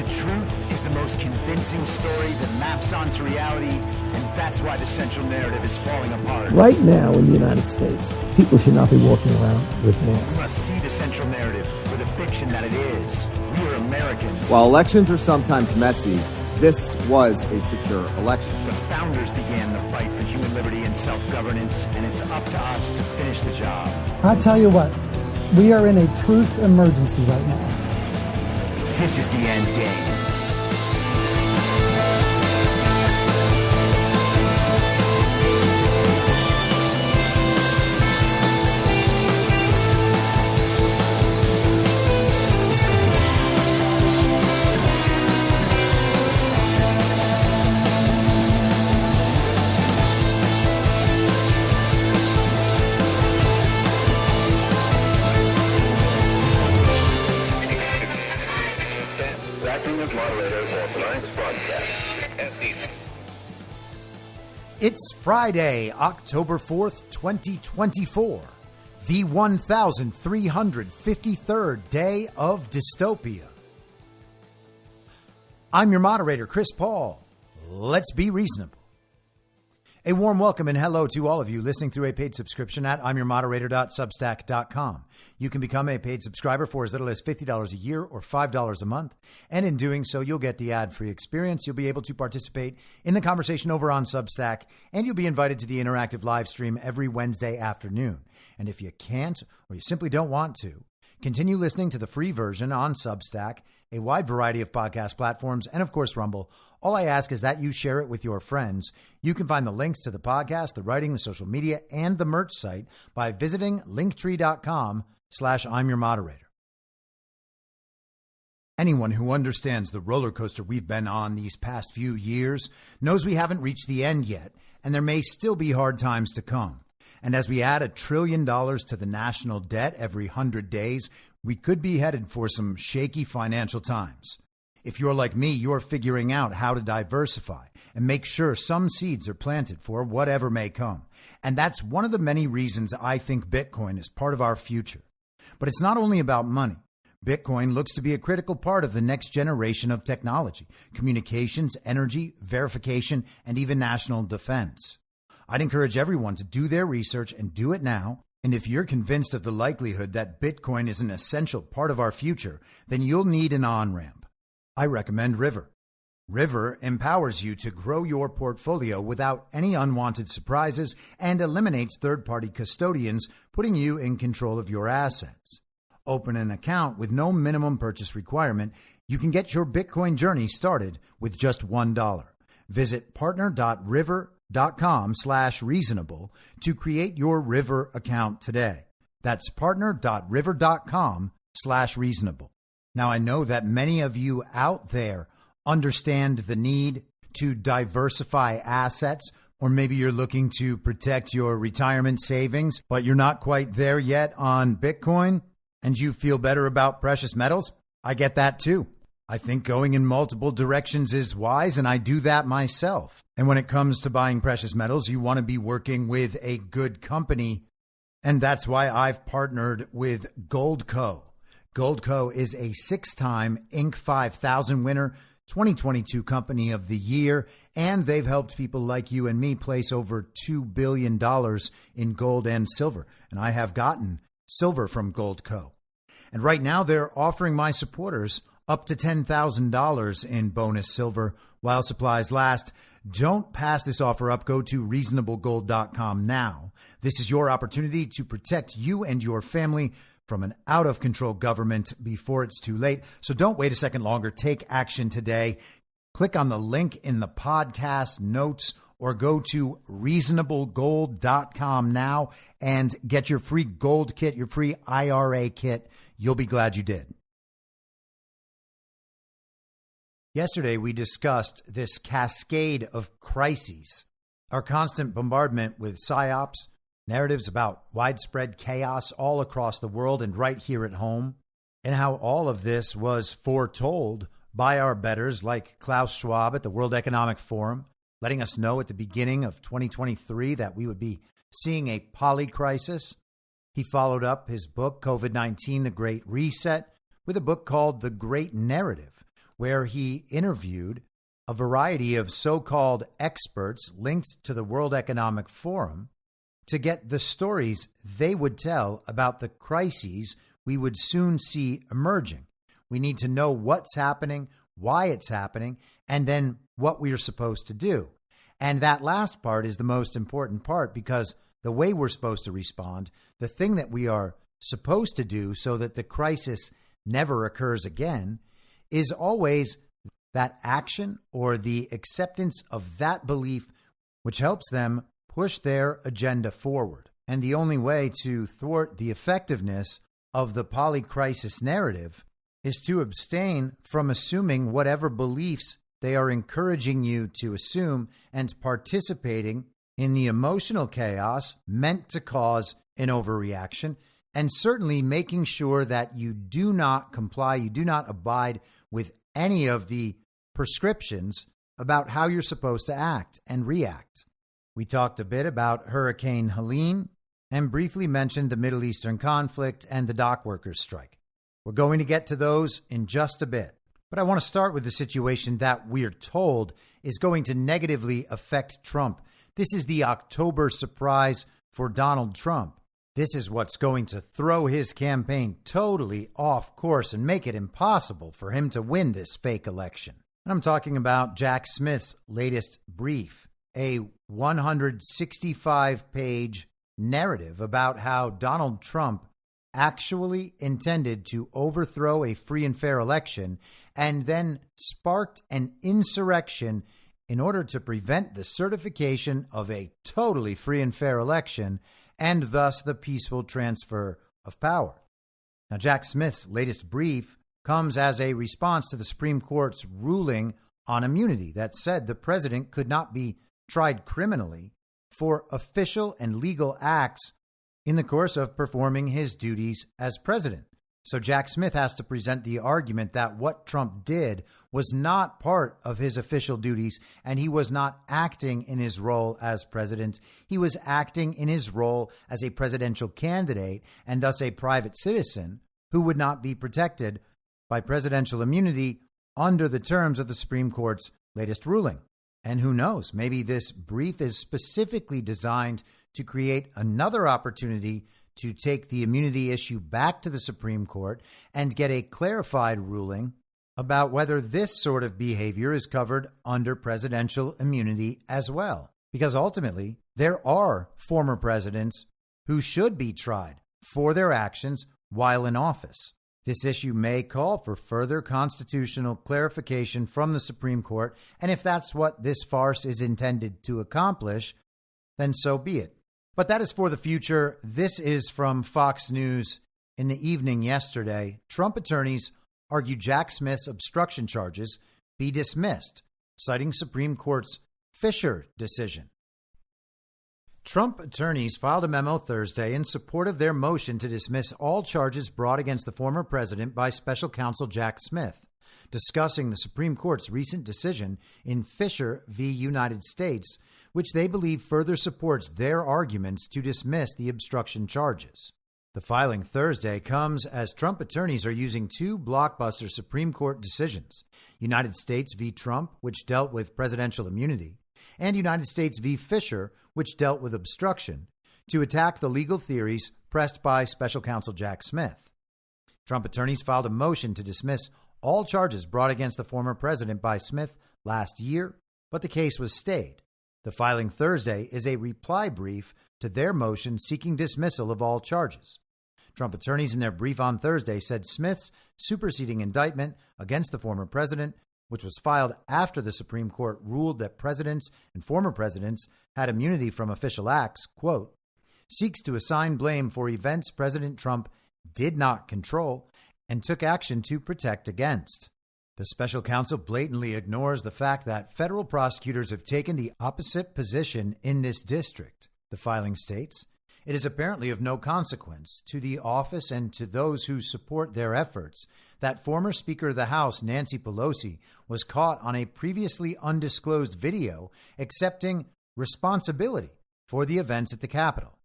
truth is the most convincing story that maps onto reality, and that's why the central narrative is falling apart. Right now in the United States, people should not be walking around with masks. We must see the central narrative for the fiction that it is. We are Americans. While elections are sometimes messy, this was a secure election. The founders began the fight for human liberty and self-governance, and it's up to us to finish the job. I'll tell you what, we are in a truth emergency right now. This is the end game. It's Friday, October 4th, 2024, the 1,353rd day of dystopia. I'm your moderator, Chris Paul. Let's be reasonable. A warm welcome and hello to all of you listening through a paid subscription at imyourmoderator.substack.com. You can become a paid subscriber for as little as $50 a year or $5 a month. And in doing so, you'll get the ad-free experience. You'll be able to participate in the conversation over on Substack, and you'll be invited to the interactive live stream every Wednesday afternoon. And if you can't or you simply don't want to, continue listening to the free version on Substack, a wide variety of podcast platforms, and of course, Rumble. All I ask is that you share it with your friends. You can find the links to the podcast, the writing, the social media, and the merch site by visiting linktree.com/I'mYourModerator. Anyone who understands the roller coaster we've been on these past few years knows we haven't reached the end yet, and there may still be hard times to come. And as we add $1 trillion to the national debt every 100 days, we could be headed for some shaky financial times. If you're like me, you're figuring out how to diversify and make sure some seeds are planted for whatever may come. And that's one of the many reasons I think Bitcoin is part of our future. But it's not only about money. Bitcoin looks to be a critical part of the next generation of technology, communications, energy, verification, and even national defense. I'd encourage everyone to do their research and do it now. And if you're convinced of the likelihood that Bitcoin is an essential part of our future, then you'll need an on-ramp. I recommend River. River empowers you to grow your portfolio without any unwanted surprises and eliminates third-party custodians, putting you in control of your assets. Open an account with no minimum purchase requirement. You can get your Bitcoin journey started with just $1. Visit partner.river.com/reasonable to create your River account today. That's partner.river.com/reasonable. Now, I know that many of you out there understand the need to diversify assets, or maybe you're looking to protect your retirement savings, but you're not quite there yet on Bitcoin, and you feel better about precious metals. I get that too. I think going in multiple directions is wise, and I do that myself. And when it comes to buying precious metals, you want to be working with a good company, and that's why I've partnered with Goldco. Goldco is a 6-time Inc. 5000 winner, 2022 Company of the Year, and they've helped people like you and me place over $2 billion in gold and silver. And I have gotten silver from Goldco. And right now they're offering my supporters up to $10,000 in bonus silver while supplies last. Don't pass this offer up. Go to reasonablegold.com now. This is your opportunity to protect you and your family from an out-of-control government before it's too late. So don't wait a second longer. Take action today. Click on the link in the podcast notes or go to reasonablegold.com now and get your free gold kit, your free IRA kit. You'll be glad you did. Yesterday, we discussed this cascade of crises, our constant bombardment with psyops, narratives about widespread chaos all across the world and right here at home, and how all of this was foretold by our betters like Klaus Schwab at the World Economic Forum, letting us know at the beginning of 2023 that we would be seeing a polycrisis. He followed up his book, COVID-19, The Great Reset, with a book called The Great Narrative, where he interviewed a variety of so-called experts linked to the World Economic Forum to get the stories they would tell about the crises we would soon see emerging. We need to know what's happening, why it's happening, and then what we are supposed to do. And that last part is the most important part, because the way we're supposed to respond, the thing that we are supposed to do so that the crisis never occurs again, is always that action or the acceptance of that belief which helps them push their agenda forward. And the only way to thwart the effectiveness of the Polycrisis narrative is to abstain from assuming whatever beliefs they are encouraging you to assume and participating in the emotional chaos meant to cause an overreaction, and certainly making sure that you do not comply, you do not abide with any of the prescriptions about how you're supposed to act and react. We talked a bit about Hurricane Helene and briefly mentioned the Middle Eastern conflict and the dockworkers strike. We're going to get to those in just a bit, but I want to start with the situation that we're told is going to negatively affect Trump. This is the October surprise for Donald Trump. This is what's going to throw his campaign totally off course and make it impossible for him to win this fake election. And I'm talking about Jack Smith's latest brief, a 165-page narrative about how Donald Trump actually intended to overthrow a free and fair election and then sparked an insurrection in order to prevent the certification of a totally free and fair election and thus the peaceful transfer of power. Now, Jack Smith's latest brief comes as a response to the Supreme Court's ruling on immunity that said the president could not be tried criminally for official and legal acts in the course of performing his duties as president. So Jack Smith has to present the argument that what Trump did was not part of his official duties, and he was not acting in his role as president. He was acting in his role as a presidential candidate and thus a private citizen who would not be protected by presidential immunity under the terms of the Supreme Court's latest ruling. And who knows, maybe this brief is specifically designed to create another opportunity to take the immunity issue back to the Supreme Court and get a clarified ruling about whether this sort of behavior is covered under presidential immunity as well. Because ultimately, there are former presidents who should be tried for their actions while in office. This issue may call for further constitutional clarification from the Supreme Court, and if that's what this farce is intended to accomplish, then so be it. But that is for the future. This is from Fox News in the evening yesterday. Trump attorneys argue Jack Smith's obstruction charges be dismissed, citing Supreme Court's Fisher decision. Trump attorneys filed a memo Thursday in support of their motion to dismiss all charges brought against the former president by special counsel Jack Smith, discussing the Supreme Court's recent decision in Fisher v. United States, which they believe further supports their arguments to dismiss the obstruction charges. The filing Thursday comes as Trump attorneys are using two blockbuster Supreme Court decisions, United States v. Trump, which dealt with presidential immunity, and United States v. Fisher, which dealt with obstruction, to attack the legal theories pressed by special counsel Jack Smith. Trump attorneys filed a motion to dismiss all charges brought against the former president by Smith last year, but the case was stayed. The filing Thursday is a reply brief to their motion seeking dismissal of all charges. Trump attorneys in their brief on Thursday said Smith's superseding indictment against the former president, which was filed after the Supreme Court ruled that presidents and former presidents had immunity from official acts, quote, seeks to assign blame for events President Trump did not control and took action to protect against. The special counsel blatantly ignores the fact that federal prosecutors have taken the opposite position in this district. The filing states, it is apparently of no consequence to the office and to those who support their efforts that former Speaker of the House Nancy Pelosi was caught on a previously undisclosed video accepting responsibility for the events at the Capitol.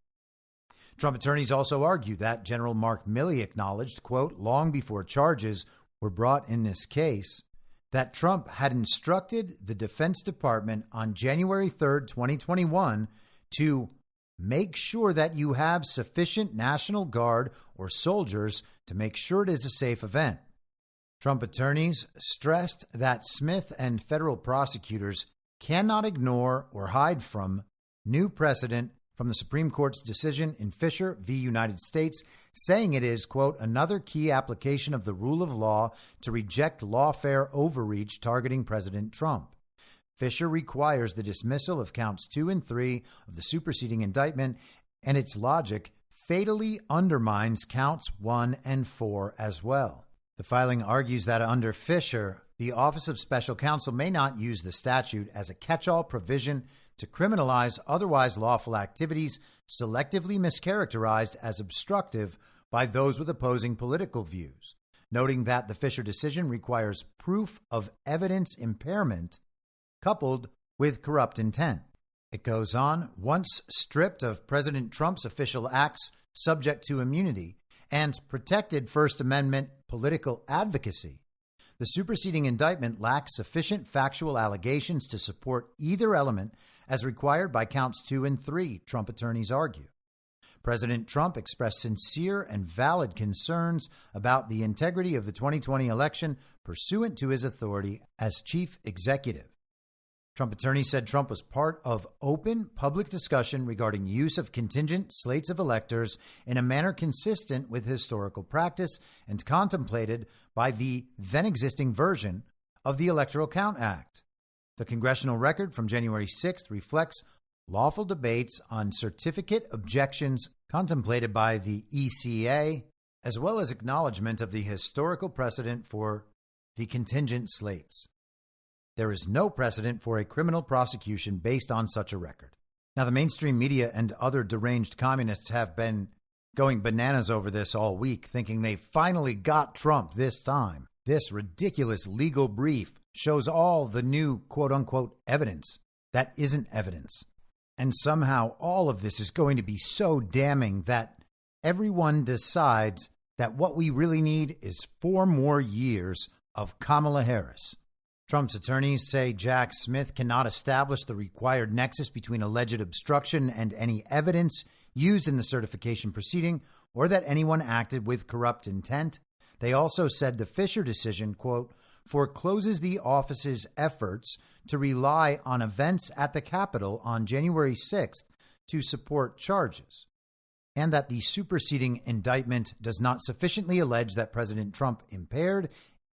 Trump attorneys also argue that General Mark Milley acknowledged, quote, long before charges were brought in this case, that Trump had instructed the Defense Department on January 3rd, 2021, to make sure that you have sufficient National Guard or soldiers to make sure it is a safe event. Trump attorneys stressed that Smith and federal prosecutors cannot ignore or hide from new precedent from the Supreme Court's decision in Fisher v. United States, saying it is, quote, another key application of the rule of law to reject lawfare overreach targeting President Trump. Fisher requires the dismissal of counts 2 and 3 of the superseding indictment, and its logic fatally undermines counts 1 and 4 as well. The filing argues that under Fisher, the Office of Special Counsel may not use the statute as a catch-all provision to criminalize otherwise lawful activities selectively mischaracterized as obstructive by those with opposing political views, noting that the Fisher decision requires proof of evidence impairment coupled with corrupt intent. It goes on, once stripped of President Trump's official acts subject to immunity and protected First Amendment political advocacy, the superseding indictment lacks sufficient factual allegations to support either element as required by counts 2 and 3, Trump attorneys argue. President Trump expressed sincere and valid concerns about the integrity of the 2020 election pursuant to his authority as chief executive. Trump attorneys said Trump was part of open public discussion regarding use of contingent slates of electors in a manner consistent with historical practice and contemplated by the then existing version of the Electoral Count Act. The congressional record from January 6th reflects lawful debates on certificate objections contemplated by the ECA, as well as acknowledgement of the historical precedent for the contingent slates. There is no precedent for a criminal prosecution based on such a record. Now, the mainstream media and other deranged communists have been going bananas over this all week, thinking they finally got Trump this time. This ridiculous legal brief shows all the new quote-unquote evidence that isn't evidence. And somehow all of this is going to be so damning that everyone decides that what we really need is 4 more years of Kamala Harris. Trump's attorneys say Jack Smith cannot establish the required nexus between alleged obstruction and any evidence used in the certification proceeding, or that anyone acted with corrupt intent. They also said the Fisher decision, quote, forecloses the office's efforts to rely on events at the Capitol on January 6th to support charges, and that the superseding indictment does not sufficiently allege that President Trump impaired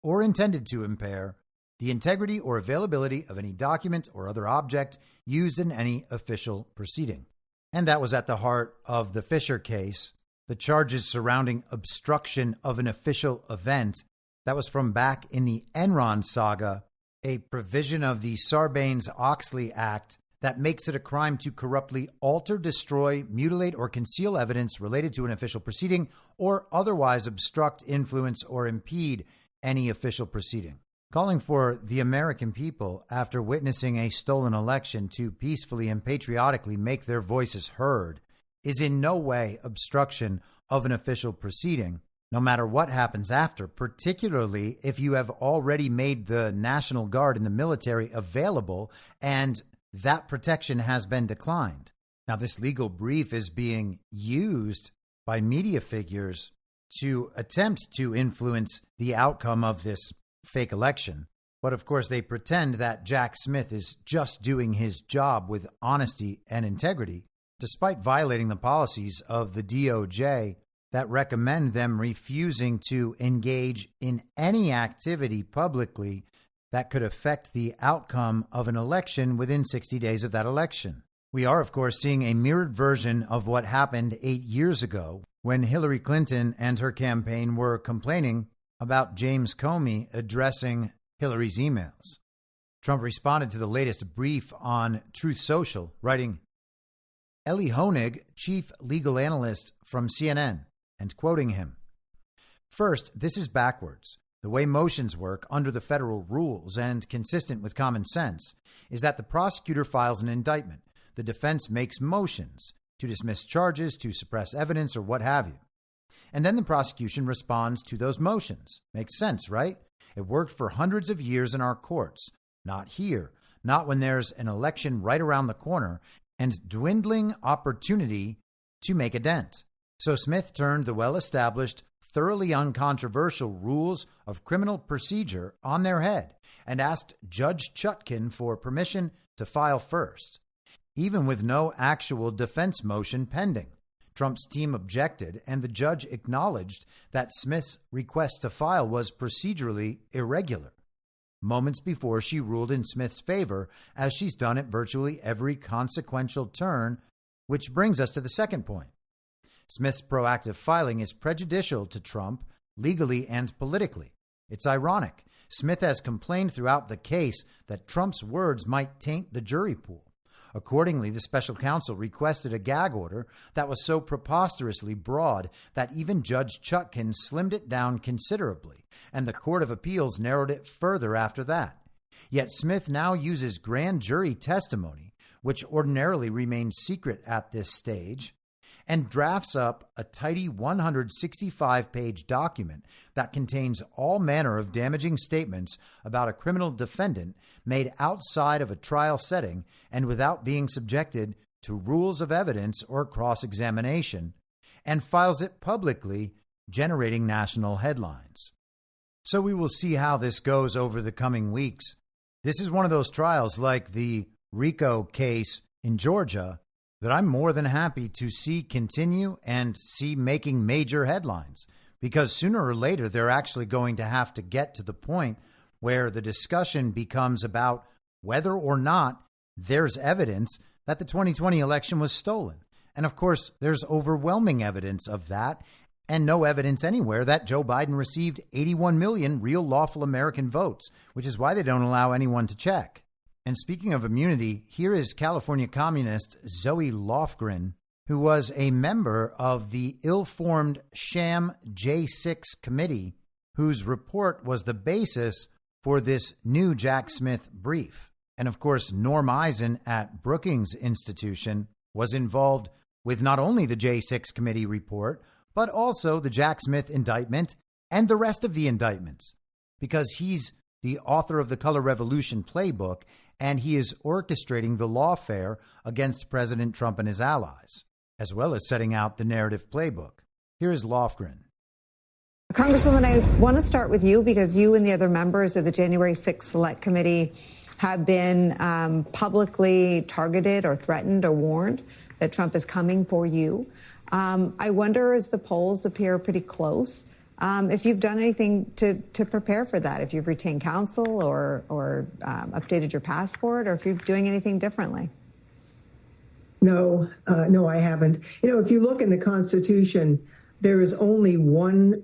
or intended to impair the integrity or availability of any document or other object used in any official proceeding. And that was at the heart of the Fisher case, the charges surrounding obstruction of an official event. That was from back in the Enron saga, a provision of the Sarbanes-Oxley Act that makes it a crime to corruptly alter, destroy, mutilate, or conceal evidence related to an official proceeding or otherwise obstruct, influence, or impede any official proceeding. Calling for the American people, after witnessing a stolen election, to peacefully and patriotically make their voices heard is in no way obstruction of an official proceeding, no matter what happens after, particularly if you have already made the National Guard and the military available and that protection has been declined. Now, this legal brief is being used by media figures to attempt to influence the outcome of this fake election. But of course, they pretend that Jack Smith is just doing his job with honesty and integrity, despite violating the policies of the DOJ that recommend them refusing to engage in any activity publicly that could affect the outcome of an election within 60 days of that election. We are, of course, seeing a mirrored version of what happened 8 years ago when Hillary Clinton and her campaign were complaining about James Comey addressing Hillary's emails. Trump responded to the latest brief on Truth Social, writing, Elie Honig, chief legal analyst from CNN, and quoting him, first, this is backwards. The way motions work under the federal rules and consistent with common sense is that the prosecutor files an indictment. The defense makes motions to dismiss charges, to suppress evidence, or what have you. And then the prosecution responds to those motions. Makes sense, right? It worked for hundreds of years in our courts. Not here. Not when there's an election right around the corner and dwindling opportunity to make a dent. So Smith turned the well-established, thoroughly uncontroversial rules of criminal procedure on their head and asked Judge Chutkan for permission to file first, even with no actual defense motion pending. Trump's team objected, and the judge acknowledged that Smith's request to file was procedurally irregular, moments before she ruled in Smith's favor, as she's done at virtually every consequential turn, which brings us to the second point. Smith's proactive filing is prejudicial to Trump legally and politically. It's ironic. Smith has complained throughout the case that Trump's words might taint the jury pool. Accordingly, the special counsel requested a gag order that was so preposterously broad that even Judge Chutkan slimmed it down considerably, and the Court of Appeals narrowed it further after that. Yet Smith now uses grand jury testimony, which ordinarily remains secret at this stage, and drafts up a tidy 165-page document that contains all manner of damaging statements about a criminal defendant made outside of a trial setting and without being subjected to rules of evidence or cross-examination, and files it publicly, generating national headlines. So we will see how this goes over the coming weeks. This is one of those trials like the RICO case in Georgia that I'm more than happy to see continue and see making major headlines, because sooner or later they're actually going to have to get to the point where the discussion becomes about whether or not there's evidence that the 2020 election was stolen. And of course, there's overwhelming evidence of that, and no evidence anywhere that Joe Biden received 81 million real lawful American votes, which is why they don't allow anyone to check. And speaking of immunity, here is California communist Zoe Lofgren, who was a member of the ill-formed sham J6 committee, whose report was the basis for this new Jack Smith brief. And of course, Norm Eisen at Brookings Institution was involved with not only the J6 committee report, but also the Jack Smith indictment and the rest of the indictments, because he's the author of the Color Revolution playbook, and he is orchestrating the lawfare against President Trump and his allies, as well as setting out the narrative playbook. Here is Lofgren. Congresswoman, I want to start with you because you and the other members of the January 6th Select Committee have been publicly targeted or threatened or warned that Trump is coming for you. I wonder, as the polls appear pretty close, if you've done anything to prepare for that, if you've retained counsel or updated your passport, or if you're doing anything differently. No, I haven't. If you look in the Constitution, there is only one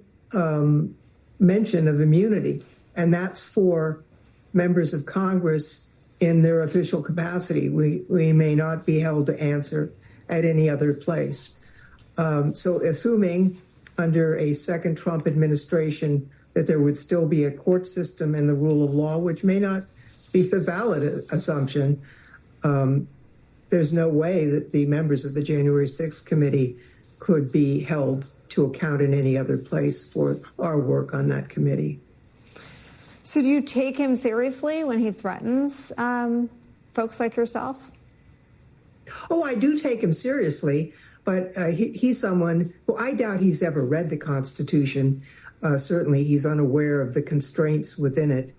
mention of immunity, and that's for members of Congress in their official capacity. We may not be held to answer at any other place. So assuming under a second Trump administration that there would still be a court system and the rule of law, which may not be a valid assumption, there's no way that the members of the January 6th committee could be held to account in any other place for our work on that committee. So do you take him seriously when he threatens folks like yourself? Oh, I do take him seriously, but he's someone who I doubt he's ever read the Constitution. Certainly he's unaware of the constraints within it.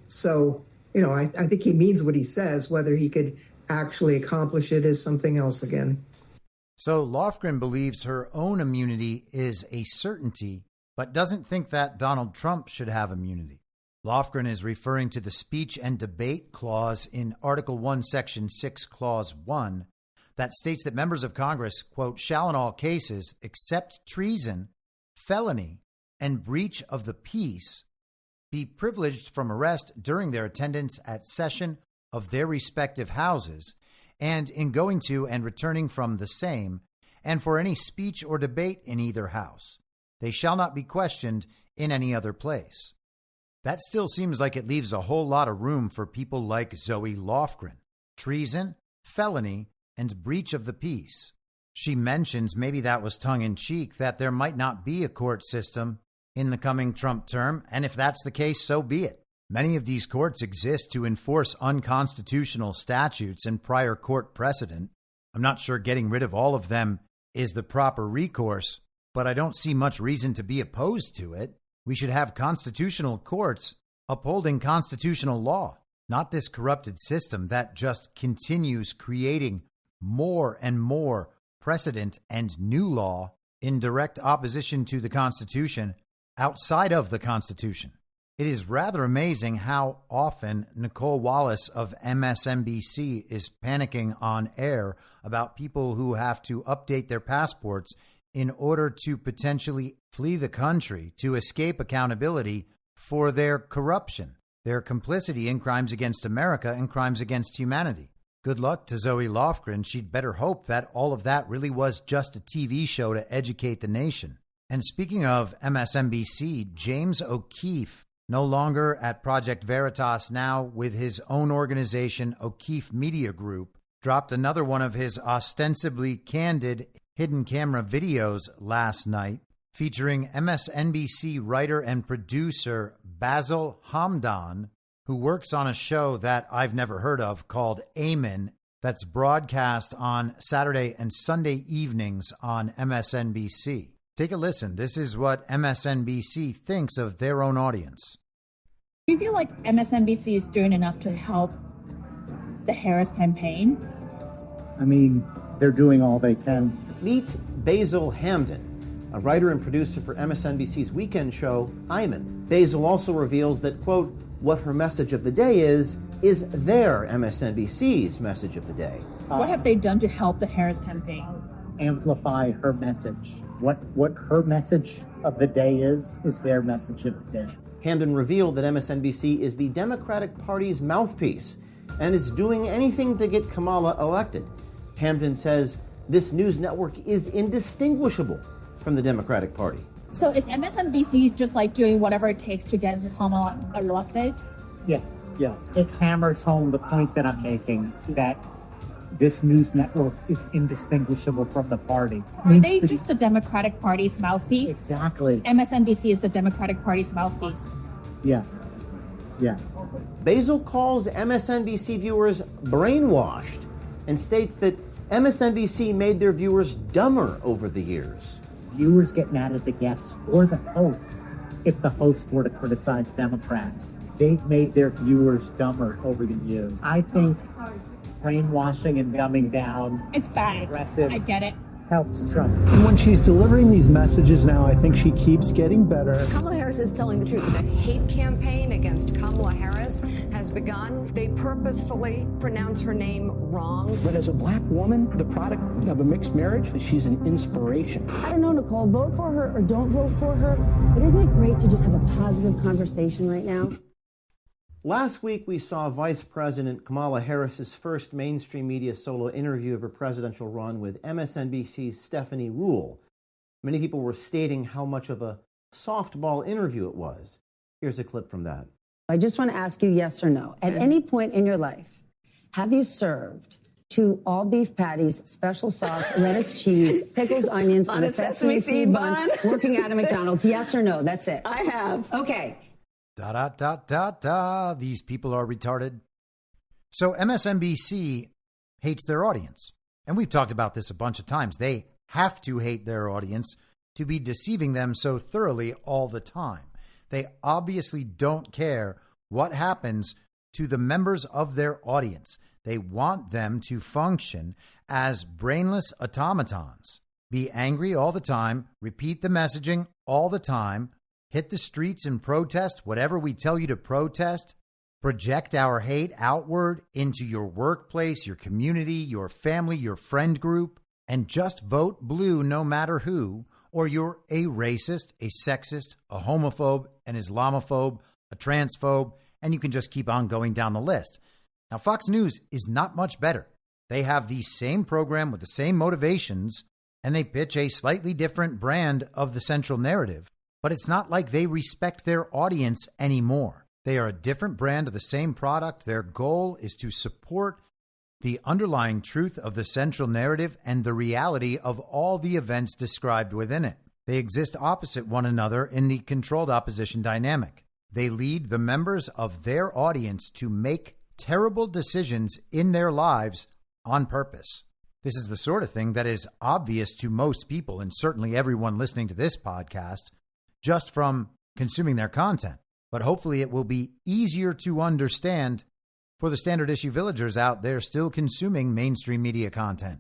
So, I think he means what he says. Whether he could actually accomplish it is something else again. So Lofgren believes her own immunity is a certainty, but doesn't think that Donald Trump should have immunity. Lofgren is referring to the speech and debate clause in Article 1, Section 6, Clause 1, that states that members of Congress, quote, shall in all cases, except treason, felony, and breach of the peace, be privileged from arrest during their attendance at session of their respective houses, and in going to and returning from the same, and for any speech or debate in either house. They shall not be questioned in any other place. That still seems like it leaves a whole lot of room for people like Zoe Lofgren. Treason, felony, and breach of the peace. She mentions, maybe that was tongue-in-cheek, that there might not be a court system in the coming Trump term, and if that's the case, so be it. Many of these courts exist to enforce unconstitutional statutes and prior court precedent. I'm not sure getting rid of all of them is the proper recourse, but I don't see much reason to be opposed to it. We should have constitutional courts upholding constitutional law, not this corrupted system that just continues creating more and more precedent and new law in direct opposition to the Constitution outside of the Constitution. It is rather amazing how often Nicole Wallace of MSNBC is panicking on air about people who have to update their passports in order to potentially flee the country to escape accountability for their corruption, their complicity in crimes against America and crimes against humanity. Good luck to Zoe Lofgren. She'd better hope that all of that really was just a TV show to educate the nation. And speaking of MSNBC, James O'Keefe, no longer at Project Veritas, now with his own organization, O'Keefe Media Group, dropped another one of his ostensibly candid hidden camera videos last night featuring MSNBC writer and producer Basil Hamdan, who works on a show that I've never heard of called Amen, that's broadcast on Saturday and Sunday evenings on MSNBC. Take a listen. This is what MSNBC thinks of their own audience. Do you feel like MSNBC is doing enough to help the Harris campaign? I mean, they're doing all they can. Meet Basil Hamdan, a writer and producer for MSNBC's weekend show, Iman. Basil also reveals that, quote, what her message of the day is their MSNBC's message of the day. What have they done to help the Harris campaign? Amplify her message. What her message of the day is their message of the day. Hamdan revealed that MSNBC is the Democratic Party's mouthpiece and is doing anything to get Kamala elected. Hamdan says this news network is indistinguishable from the Democratic Party. So is MSNBC just like doing whatever it takes to get Kamala elected? Yes. It hammers home the point that I'm making, that this news network is indistinguishable from the party. Are they just the Democratic Party's mouthpiece? Exactly. MSNBC is the Democratic Party's mouthpiece. Yeah. Basil calls MSNBC viewers brainwashed and states that MSNBC made their viewers dumber over the years. Viewers get mad at the guests or the host if the host were to criticize Democrats. They've made their viewers dumber over the years. I think brainwashing and dumbing down, it's bad. Aggressive, I get it. helps Trump. And when she's delivering these messages now, I think she keeps getting better. Kamala Harris is telling the truth. The hate campaign against Kamala Harris has begun. They purposefully pronounce her name wrong. But as a black woman, the product of a mixed marriage, she's an inspiration. I don't know, Nicole, vote for her or don't vote for her, but isn't it great to just have a positive conversation right now? Last week, we saw Vice President Kamala Harris's first mainstream media solo interview of her presidential run with MSNBC's Stephanie Ruhle. Many people were stating how much of a softball interview it was. Here's a clip from that. I just want to ask you yes or no. At any point in your life, have you served 2 all beef patties, special sauce, lettuce, cheese, pickles, onions on a sesame seed bun, working at a McDonald's? Yes or no? That's it. I have. Okay. These people are retarded. So MSNBC hates their audience. And we've talked about this a bunch of times. They have to hate their audience to be deceiving them so thoroughly all the time. They obviously don't care what happens to the members of their audience. They want them to function as brainless automatons, be angry all the time, repeat the messaging all the time, hit the streets and protest whatever we tell you to protest, project our hate outward into your workplace, your community, your family, your friend group, and just vote blue no matter who, or you're a racist, a sexist, a homophobe, an Islamophobe, a transphobe, and you can just keep on going down the list. Now, Fox News is not much better. They have the same program with the same motivations, and they pitch a slightly different brand of the central narrative. But it's not like they respect their audience anymore. They are a different brand of the same product. Their goal is to support the underlying truth of the central narrative and the reality of all the events described within it. They exist opposite one another in the controlled opposition dynamic. They lead the members of their audience to make terrible decisions in their lives on purpose. This is the sort of thing that is obvious to most people, and certainly everyone listening to this podcast, just from consuming their content. But hopefully it will be easier to understand for the standard issue villagers out there still consuming mainstream media content.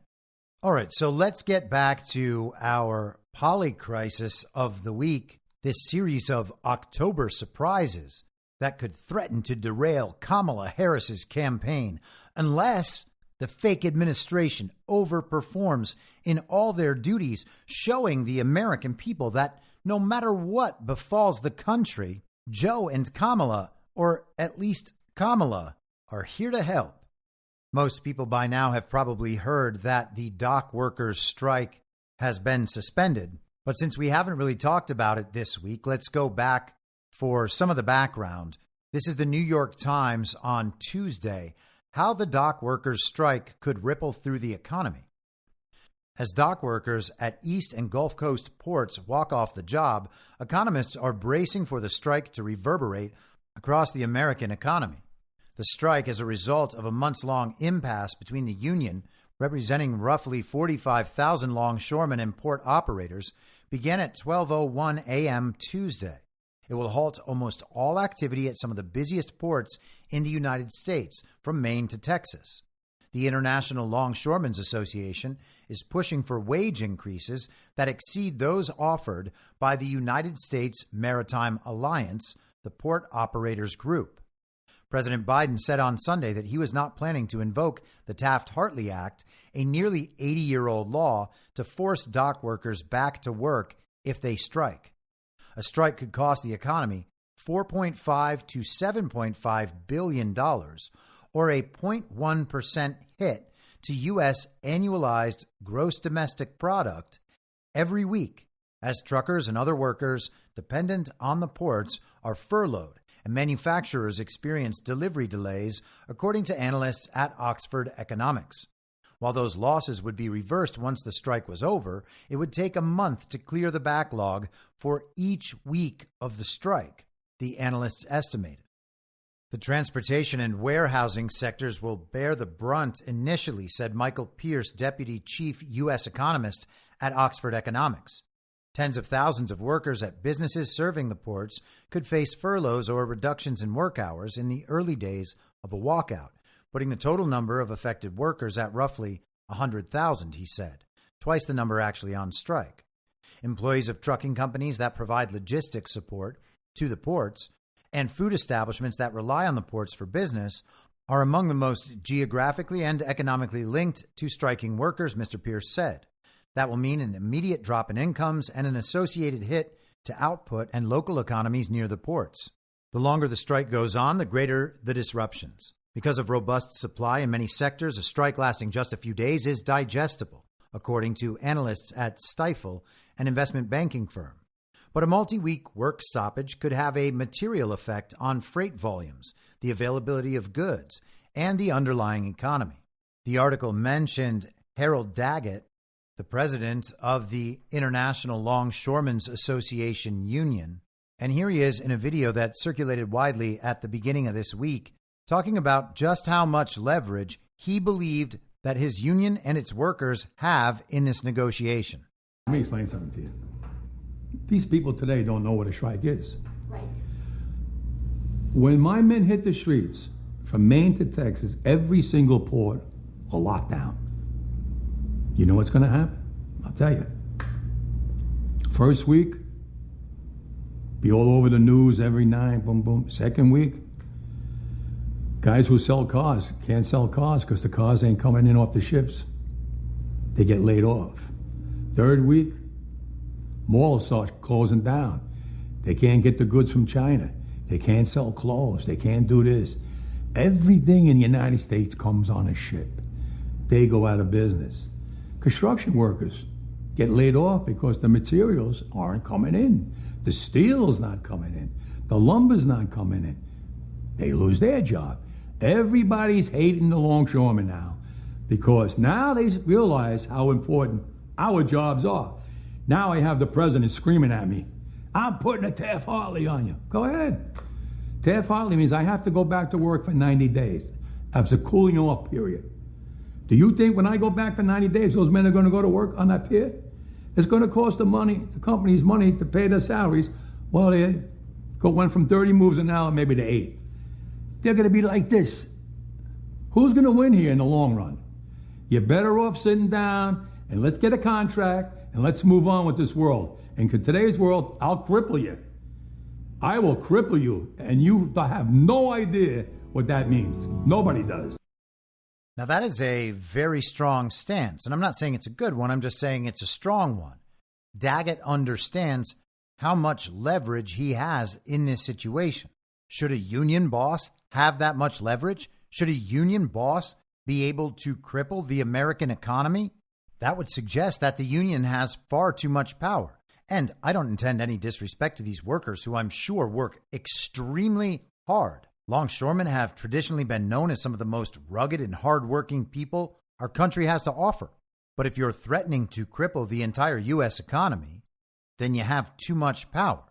All right, so let's get back to our Polycrisis of the week, this series of October surprises that could threaten to derail Kamala Harris's campaign unless the fake administration overperforms in all their duties, showing the American people that no matter what befalls the country, Joe and Kamala, or at least Kamala, are here to help. Most people by now have probably heard that the dock workers strike has been suspended. But since we haven't really talked about it this week, let's go back for some of the background. This is the New York Times on Tuesday. How the dock workers strike could ripple through the economy. As dock workers at East and Gulf Coast ports walk off the job, economists are bracing for the strike to reverberate across the American economy. The strike is a result of a months-long impasse between the union, representing roughly 45,000 longshoremen and port operators, began at 12:01 a.m. Tuesday. It will halt almost all activity at some of the busiest ports in the United States, from Maine to Texas. The International Longshoremen's Association is pushing for wage increases that exceed those offered by the United States Maritime Alliance, the port operators group. President Biden said on Sunday that he was not planning to invoke the Taft-Hartley Act, a nearly 80-year-old law to force dock workers back to work if they strike. A strike could cost the economy $4.5 to $7.5 billion, or a 0.1% hit to U.S. annualized gross domestic product every week, as truckers and other workers dependent on the ports are furloughed and manufacturers experience delivery delays, according to analysts at Oxford Economics. While those losses would be reversed once the strike was over, it would take a month to clear the backlog for each week of the strike, the analysts estimated. The transportation and warehousing sectors will bear the brunt initially, said Michael Pierce, deputy chief U.S. economist at Oxford Economics. Tens of thousands of workers at businesses serving the ports could face furloughs or reductions in work hours in the early days of a walkout, putting the total number of affected workers at roughly 100,000, he said, twice the number actually on strike. Employees of trucking companies that provide logistics support to the ports and food establishments that rely on the ports for business are among the most geographically and economically linked to striking workers, Mr. Pierce said. That will mean an immediate drop in incomes and an associated hit to output and local economies near the ports. The longer the strike goes on, the greater the disruptions. Because of robust supply in many sectors, a strike lasting just a few days is digestible, according to analysts at Stifel, an investment banking firm. But a multi-week work stoppage could have a material effect on freight volumes, the availability of goods, and the underlying economy. The article mentioned Harold Daggett, the president of the International Longshoremen's Association Union, and here he is in a video that circulated widely at the beginning of this week, talking about just how much leverage he believed that his union and its workers have in this negotiation. Let me explain something to you. These people today don't know what a strike is. Right. When my men hit the streets from Maine to Texas, every single port will lock down. You know what's going to happen? I'll tell you. First week, be all over the news every night, boom, boom. Second week, guys who sell cars can't sell cars because the cars ain't coming in off the ships. They get laid off. Third week, malls start closing down. They can't get the goods from China. They can't sell clothes. They can't do this. Everything in the United States comes on a ship. They go out of business. Construction workers get laid off because the materials aren't coming in. The steel's not coming in. The lumber's not coming in. They lose their job. Everybody's hating the longshoremen now because now they realize how important our jobs are. Now I have the president screaming at me, I'm putting a Taft-Hartley on you. Go ahead. Taft-Hartley means I have to go back to work for 90 days. That's a cooling off period. Do you think when I go back for 90 days, those men are going to go to work on that pier? It's going to cost the companies money to pay their salaries. Well, they went from 30 moves an hour maybe to 8. They're going to be like this. Who's going to win here in the long run? You're better off sitting down and let's get a contract and let's move on with this world. And in today's world, I'll cripple you. I will cripple you, and you have no idea what that means. Nobody does. Now, that is a very strong stance, and I'm not saying it's a good one. I'm just saying it's a strong one. Daggett understands how much leverage he has in this situation. Should a union boss have that much leverage? Should a union boss be able to cripple the American economy? That would suggest that the union has far too much power. And I don't intend any disrespect to these workers who I'm sure work extremely hard. Longshoremen have traditionally been known as some of the most rugged and hardworking people our country has to offer. But if you're threatening to cripple the entire U.S. economy, then you have too much power.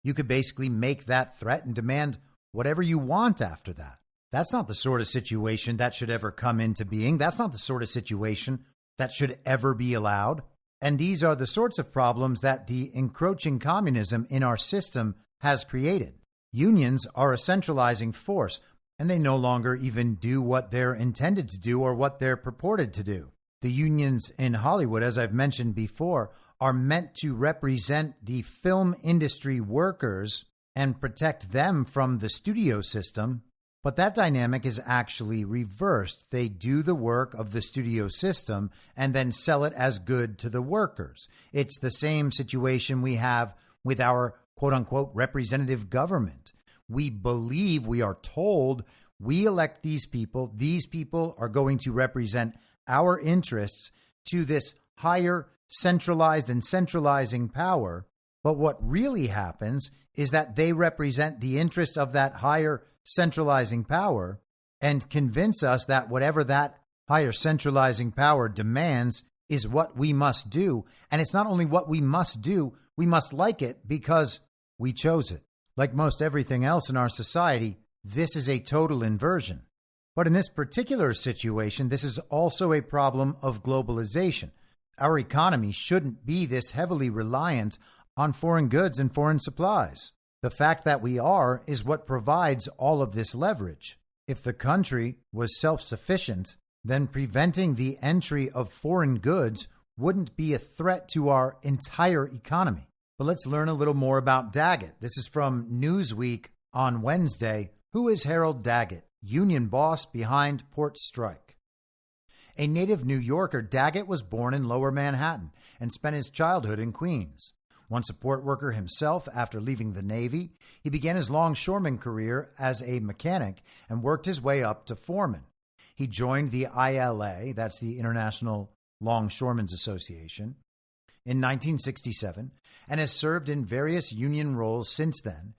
You could basically make that threat and demand whatever you want after that. That's not the sort of situation that should ever come into being. That's not the sort of situation that should ever be allowed. And these are the sorts of problems that the encroaching communism in our system has created. Unions are a centralizing force, and they no longer even do what they're intended to do or what they're purported to do. The unions in Hollywood, as I've mentioned before, are meant to represent the film industry workers and protect them from the studio system. But that dynamic is actually reversed. They do the work of the studio system and then sell it as good to the workers. It's the same situation we have with our quote unquote representative government. We believe, we are told, we elect these people. These people are going to represent our interests to this higher centralized and centralizing power. But what really happens is that they represent the interests of that higher centralizing power and convince us that whatever that higher centralizing power demands is what we must do. And it's not only what we must do, we must like it because we chose it. Like most everything else in our society, this is a total inversion. But in this particular situation, this is also a problem of globalization. Our economy shouldn't be this heavily reliant on foreign goods and foreign supplies. The fact that we are is what provides all of this leverage. If the country was self-sufficient, then preventing the entry of foreign goods wouldn't be a threat to our entire economy. But let's learn a little more about Daggett. This is from Newsweek on Wednesday. Who is Harold Daggett, union boss behind port strike? A native New Yorker, Daggett was born in Lower Manhattan and spent his childhood in Queens. Once a port worker himself after leaving the Navy, he began his longshoreman career as a mechanic and worked his way up to foreman. He joined the ILA, that's the International Longshoremen's Association, in 1967 and has served in various union roles since then,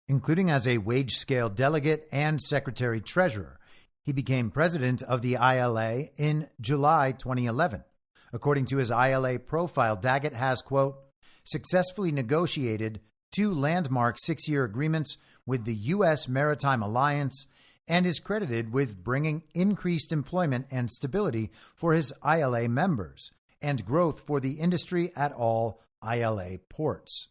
including as a wage scale delegate and secretary-treasurer. He became president of the ILA in July 2011. According to his ILA profile, Daggett has, quote, successfully negotiated 2 landmark 6-year agreements with the U.S. Maritime Alliance and is credited with bringing increased employment and stability for his ILA members and growth for the industry at all ILA ports.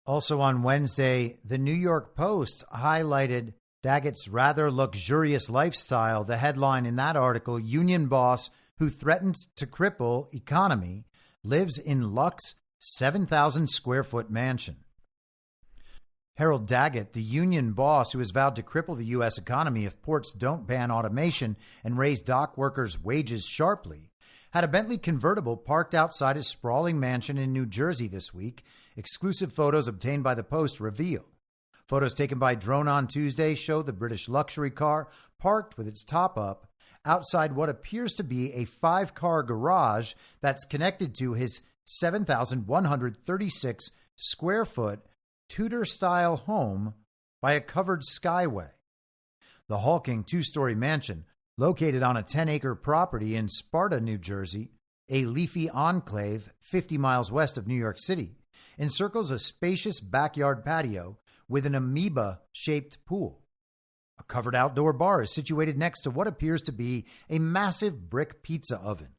Also on Wednesday, the New York Post highlighted Daggett's rather luxurious lifestyle. The headline in that article, Union Boss Who Threatens to Cripple Economy Lives in Luxe 7,000 square foot mansion. Harold Daggett, the union boss who has vowed to cripple the U.S. economy if ports don't ban automation and raise dock workers' wages sharply, had a Bentley convertible parked outside his sprawling mansion in New Jersey this week, exclusive photos obtained by the Post reveal. Photos taken by drone on Tuesday show the British luxury car parked with its top up outside what appears to be a 5-car garage that's connected to his 7,136 square foot Tudor-style home by a covered skyway. The hulking 2-story mansion, located on a 10-acre property in Sparta, New Jersey, a leafy enclave 50 miles west of New York City, encircles a spacious backyard patio with an amoeba-shaped pool. A covered outdoor bar is situated next to what appears to be a massive brick pizza oven.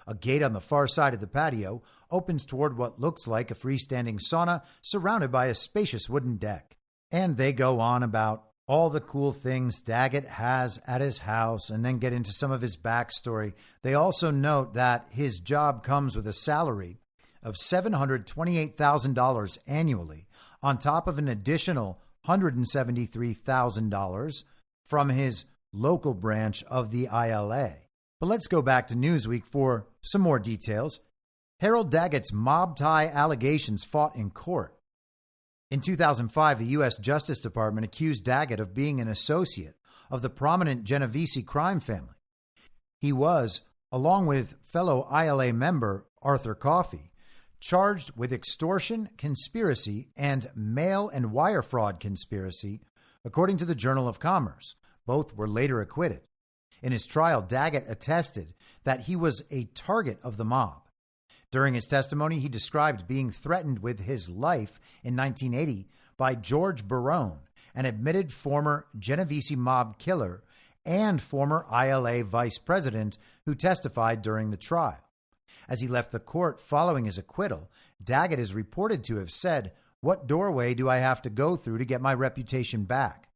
A gate on the far side of the patio opens toward what looks like a freestanding sauna surrounded by a spacious wooden deck. And they go on about all the cool things Daggett has at his house and then get into some of his backstory. They also note that his job comes with a salary of $728,000 annually on top of an additional $173,000 from his local branch of the ILA. But let's go back to Newsweek for some more details. Harold Daggett's mob tie allegations fought in court. In 2005, the U.S. Justice Department accused Daggett of being an associate of the prominent Genovese crime family. He was, along with fellow ILA member Arthur Coffey, charged with extortion, conspiracy, and mail and wire fraud conspiracy, according to the Journal of Commerce. Both were later acquitted. In his trial, Daggett attested that he was a target of the mob. During his testimony, he described being threatened with his life in 1980 by George Barone, an admitted former Genovese mob killer and former ILA vice president who testified during the trial. As he left the court following his acquittal, Daggett is reported to have said, "What doorway do I have to go through to get my reputation back?"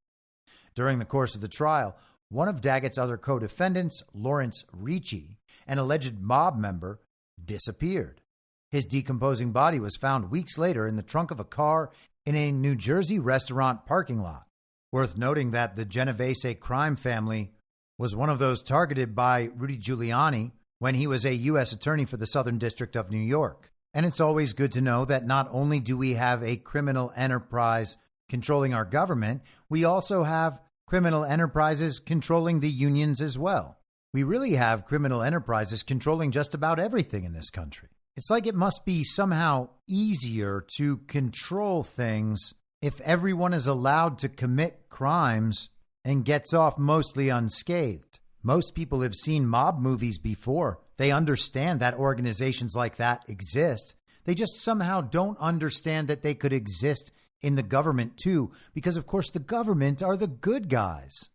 During the course of the trial, one of Daggett's other co-defendants, Lawrence Ricci, an alleged mob member, disappeared. His decomposing body was found weeks later in the trunk of a car in a New Jersey restaurant parking lot. Worth noting that the Genovese crime family was one of those targeted by Rudy Giuliani when he was a U.S. attorney for the Southern District of New York. And it's always good to know that not only do we have a criminal enterprise controlling our government, we also have criminal enterprises controlling the unions as well. We really have criminal enterprises controlling just about everything in this country. It's like it must be somehow easier to control things if everyone is allowed to commit crimes and gets off mostly unscathed. Most people have seen mob movies before. They understand that organizations like that exist. They just somehow don't understand that they could exist in the government too, because of course the government are the good guys.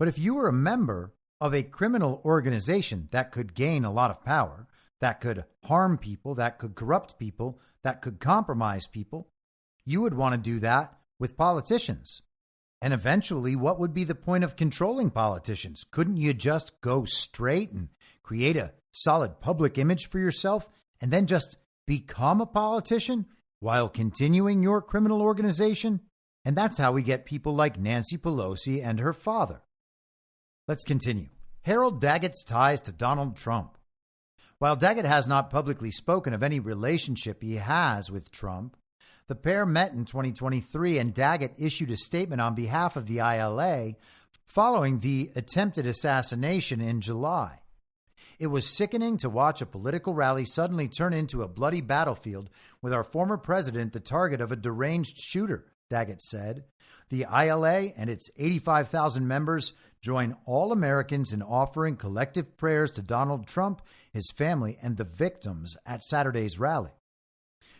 But if you were a member of a criminal organization that could gain a lot of power, that could harm people, that could corrupt people, that could compromise people, you would want to do that with politicians. And eventually, what would be the point of controlling politicians? Couldn't you just go straight and create a solid public image for yourself and then just become a politician while continuing your criminal organization? And that's how we get people like Nancy Pelosi and her father. Let's continue. Harold Daggett's ties to Donald Trump. While Daggett has not publicly spoken of any relationship he has with Trump, the pair met in 2023 and Daggett issued a statement on behalf of the ILA following the attempted assassination in July. It was sickening to watch a political rally suddenly turn into a bloody battlefield with our former president the target of a deranged shooter, Daggett said. The ILA and its 85,000 members join all Americans in offering collective prayers to Donald Trump, his family, and the victims at Saturday's rally.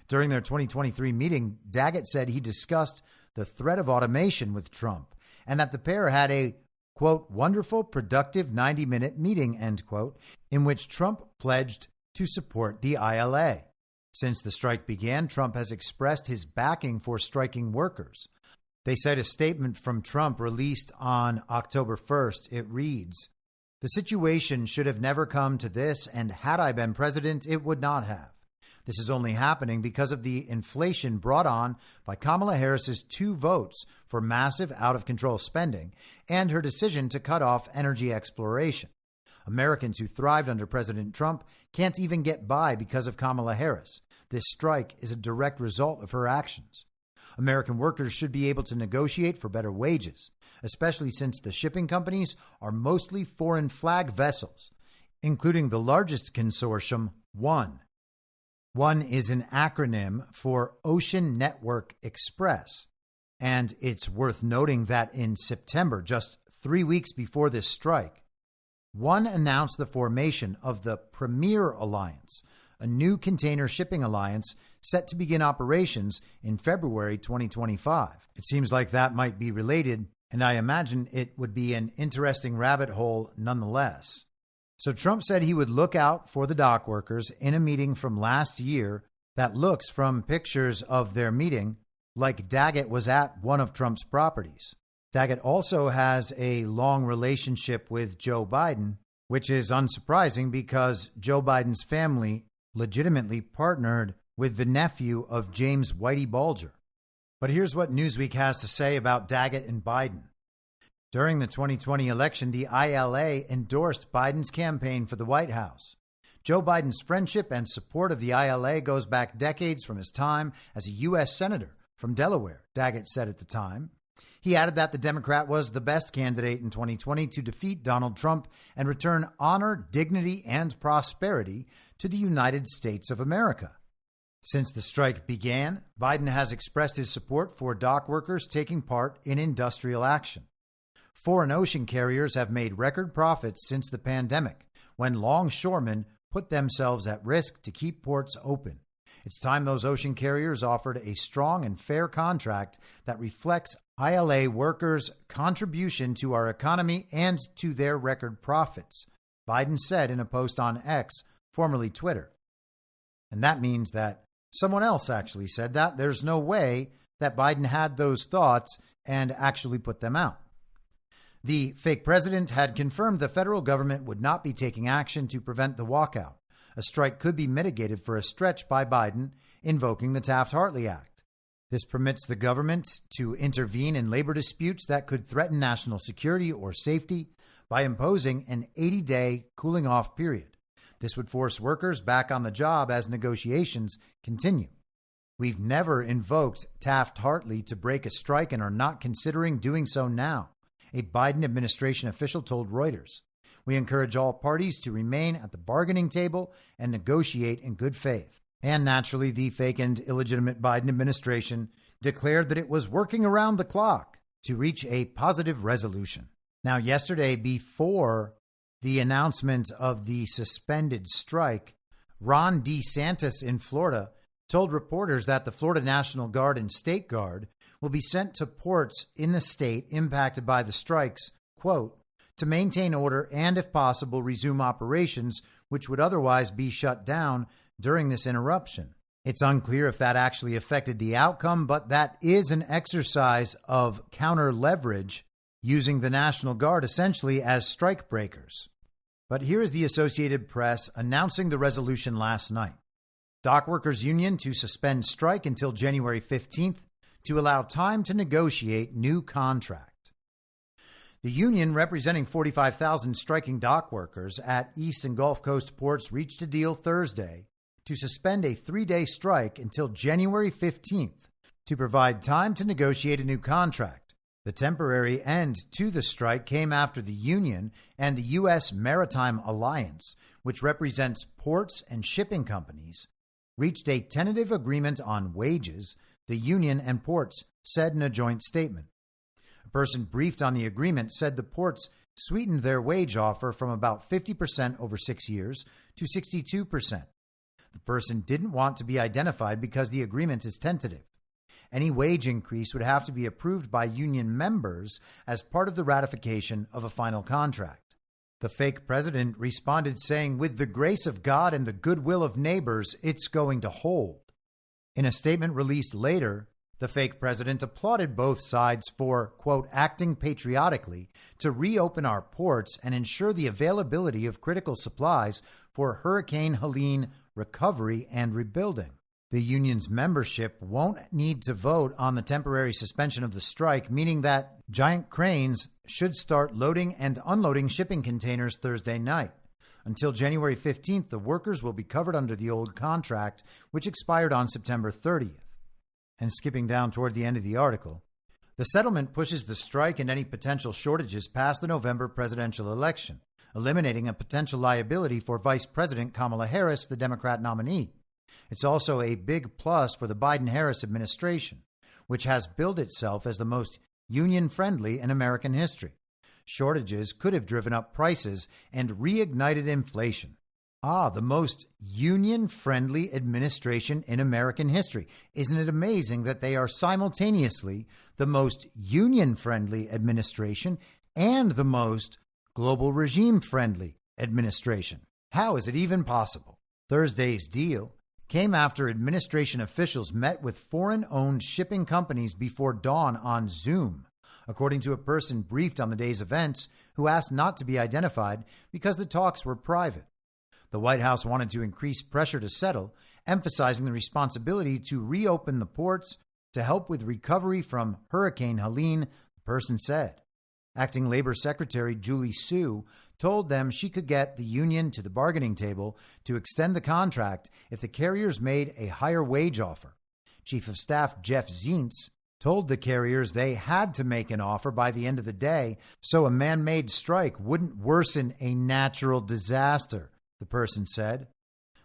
During their 2023 meeting, Daggett said he discussed the threat of automation with Trump and that the pair had a, quote, wonderful, productive 90-minute meeting, end quote, in which Trump pledged to support the ILA. Since the strike began, Trump has expressed his backing for striking workers. They cite a statement from Trump released on October 1st. It reads, "The situation should have never come to this, and had I been president, it would not have. This is only happening because of the inflation brought on by Kamala Harris's 2 votes for massive out-of-control spending and her decision to cut off energy exploration. Americans who thrived under President Trump can't even get by because of Kamala Harris. This strike is a direct result of her actions. American workers should be able to negotiate for better wages, especially since the shipping companies are mostly foreign flag vessels, including the largest consortium, ONE. ONE is an acronym for Ocean Network Express, and it's worth noting that in September, just 3 weeks before this strike, One announced the formation of the Premier Alliance, a new container shipping alliance set to begin operations in February 2025. It seems like that might be related, and I imagine it would be an interesting rabbit hole nonetheless. So Trump said he would look out for the dock workers in a meeting from last year that looks, from pictures of their meeting, like Daggett was at one of Trump's properties. Daggett also has a long relationship with Joe Biden, which is unsurprising because Joe Biden's family legitimately partnered with the nephew of James Whitey Bulger. But here's what Newsweek has to say about Daggett and Biden. During the 2020 election, the ILA endorsed Biden's campaign for the White House. Joe Biden's friendship and support of the ILA goes back decades from his time as a U.S. Senator from Delaware, Daggett said at the time. He added that the Democrat was the best candidate in 2020 to defeat Donald Trump and return honor, dignity, and prosperity to the United States of America. Since the strike began, Biden has expressed his support for dock workers taking part in industrial action. Foreign ocean carriers have made record profits since the pandemic, when longshoremen put themselves at risk to keep ports open. It's time those ocean carriers offered a strong and fair contract that reflects ILA workers' contribution to our economy and to their record profits, Biden said in a post on X, formerly Twitter. And that means that someone else actually said that. There's no way that Biden had those thoughts and actually put them out. The fake president had confirmed the federal government would not be taking action to prevent the walkout. A strike could be mitigated for a stretch by Biden, invoking the Taft-Hartley Act. This permits the government to intervene in labor disputes that could threaten national security or safety by imposing an 80-day cooling-off period. This would force workers back on the job as negotiations continue. We've never invoked Taft-Hartley to break a strike and are not considering doing so now, a Biden administration official told Reuters. We encourage all parties to remain at the bargaining table and negotiate in good faith. And naturally, the fake and illegitimate Biden administration declared that it was working around the clock to reach a positive resolution. Now, yesterday, before the announcement of the suspended strike, Ron DeSantis in Florida told reporters that the Florida National Guard and State Guard will be sent to ports in the state impacted by the strikes, quote, to maintain order and, if possible, resume operations which would otherwise be shut down during this interruption. It's unclear if that actually affected the outcome, but that is an exercise of counter leverage, using the National Guard essentially as strike breakers. But here is the Associated Press announcing the resolution last night. Dock Workers Union to suspend strike until January 15th to allow time to negotiate new contract. The union, representing 45,000 striking dock workers at East and Gulf Coast ports, reached a deal Thursday to suspend a 3-day strike until January 15th to provide time to negotiate a new contract. The temporary end to the strike came after the union and the U.S. Maritime Alliance, which represents ports and shipping companies, reached a tentative agreement on wages, the union and ports said in a joint statement. A person briefed on the agreement said the ports sweetened their wage offer from about 50% over 6 years to 62%. The person didn't want to be identified because the agreement is tentative. Any wage increase would have to be approved by union members as part of the ratification of a final contract. The fake president responded saying, "With the grace of God and the goodwill of neighbors, it's going to hold." In a statement released later, the fake president applauded both sides for, quote, acting patriotically to reopen our ports and ensure the availability of critical supplies for Hurricane Helene recovery and rebuilding. The union's membership won't need to vote on the temporary suspension of the strike, meaning that giant cranes should start loading and unloading shipping containers Thursday night. Until January 15th, the workers will be covered under the old contract, which expired on September 30th. And skipping down toward the end of the article, the settlement pushes the strike and any potential shortages past the November presidential election, eliminating a potential liability for Vice President Kamala Harris, the Democrat nominee. It's also a big plus for the Biden-Harris administration, which has billed itself as the most union-friendly in American history. shortages could have driven up prices and reignited inflation. The most union-friendly administration in American history. Isn't it amazing that they are simultaneously the most union-friendly administration and the most global regime-friendly administration? How is it even possible? Thursday's deal came after administration officials met with foreign-owned shipping companies before dawn on Zoom, according to a person briefed on the day's events who asked not to be identified because the talks were private. The White House wanted to increase pressure to settle, emphasizing the responsibility to reopen the ports to help with recovery from Hurricane Helene, the person said. Acting Labor Secretary Julie Su told them she could get the union to the bargaining table to extend the contract if the carriers made a higher wage offer. Chief of Staff Jeff Zients told the carriers they had to make an offer by the end of the day so a man-made strike wouldn't worsen a natural disaster, the person said.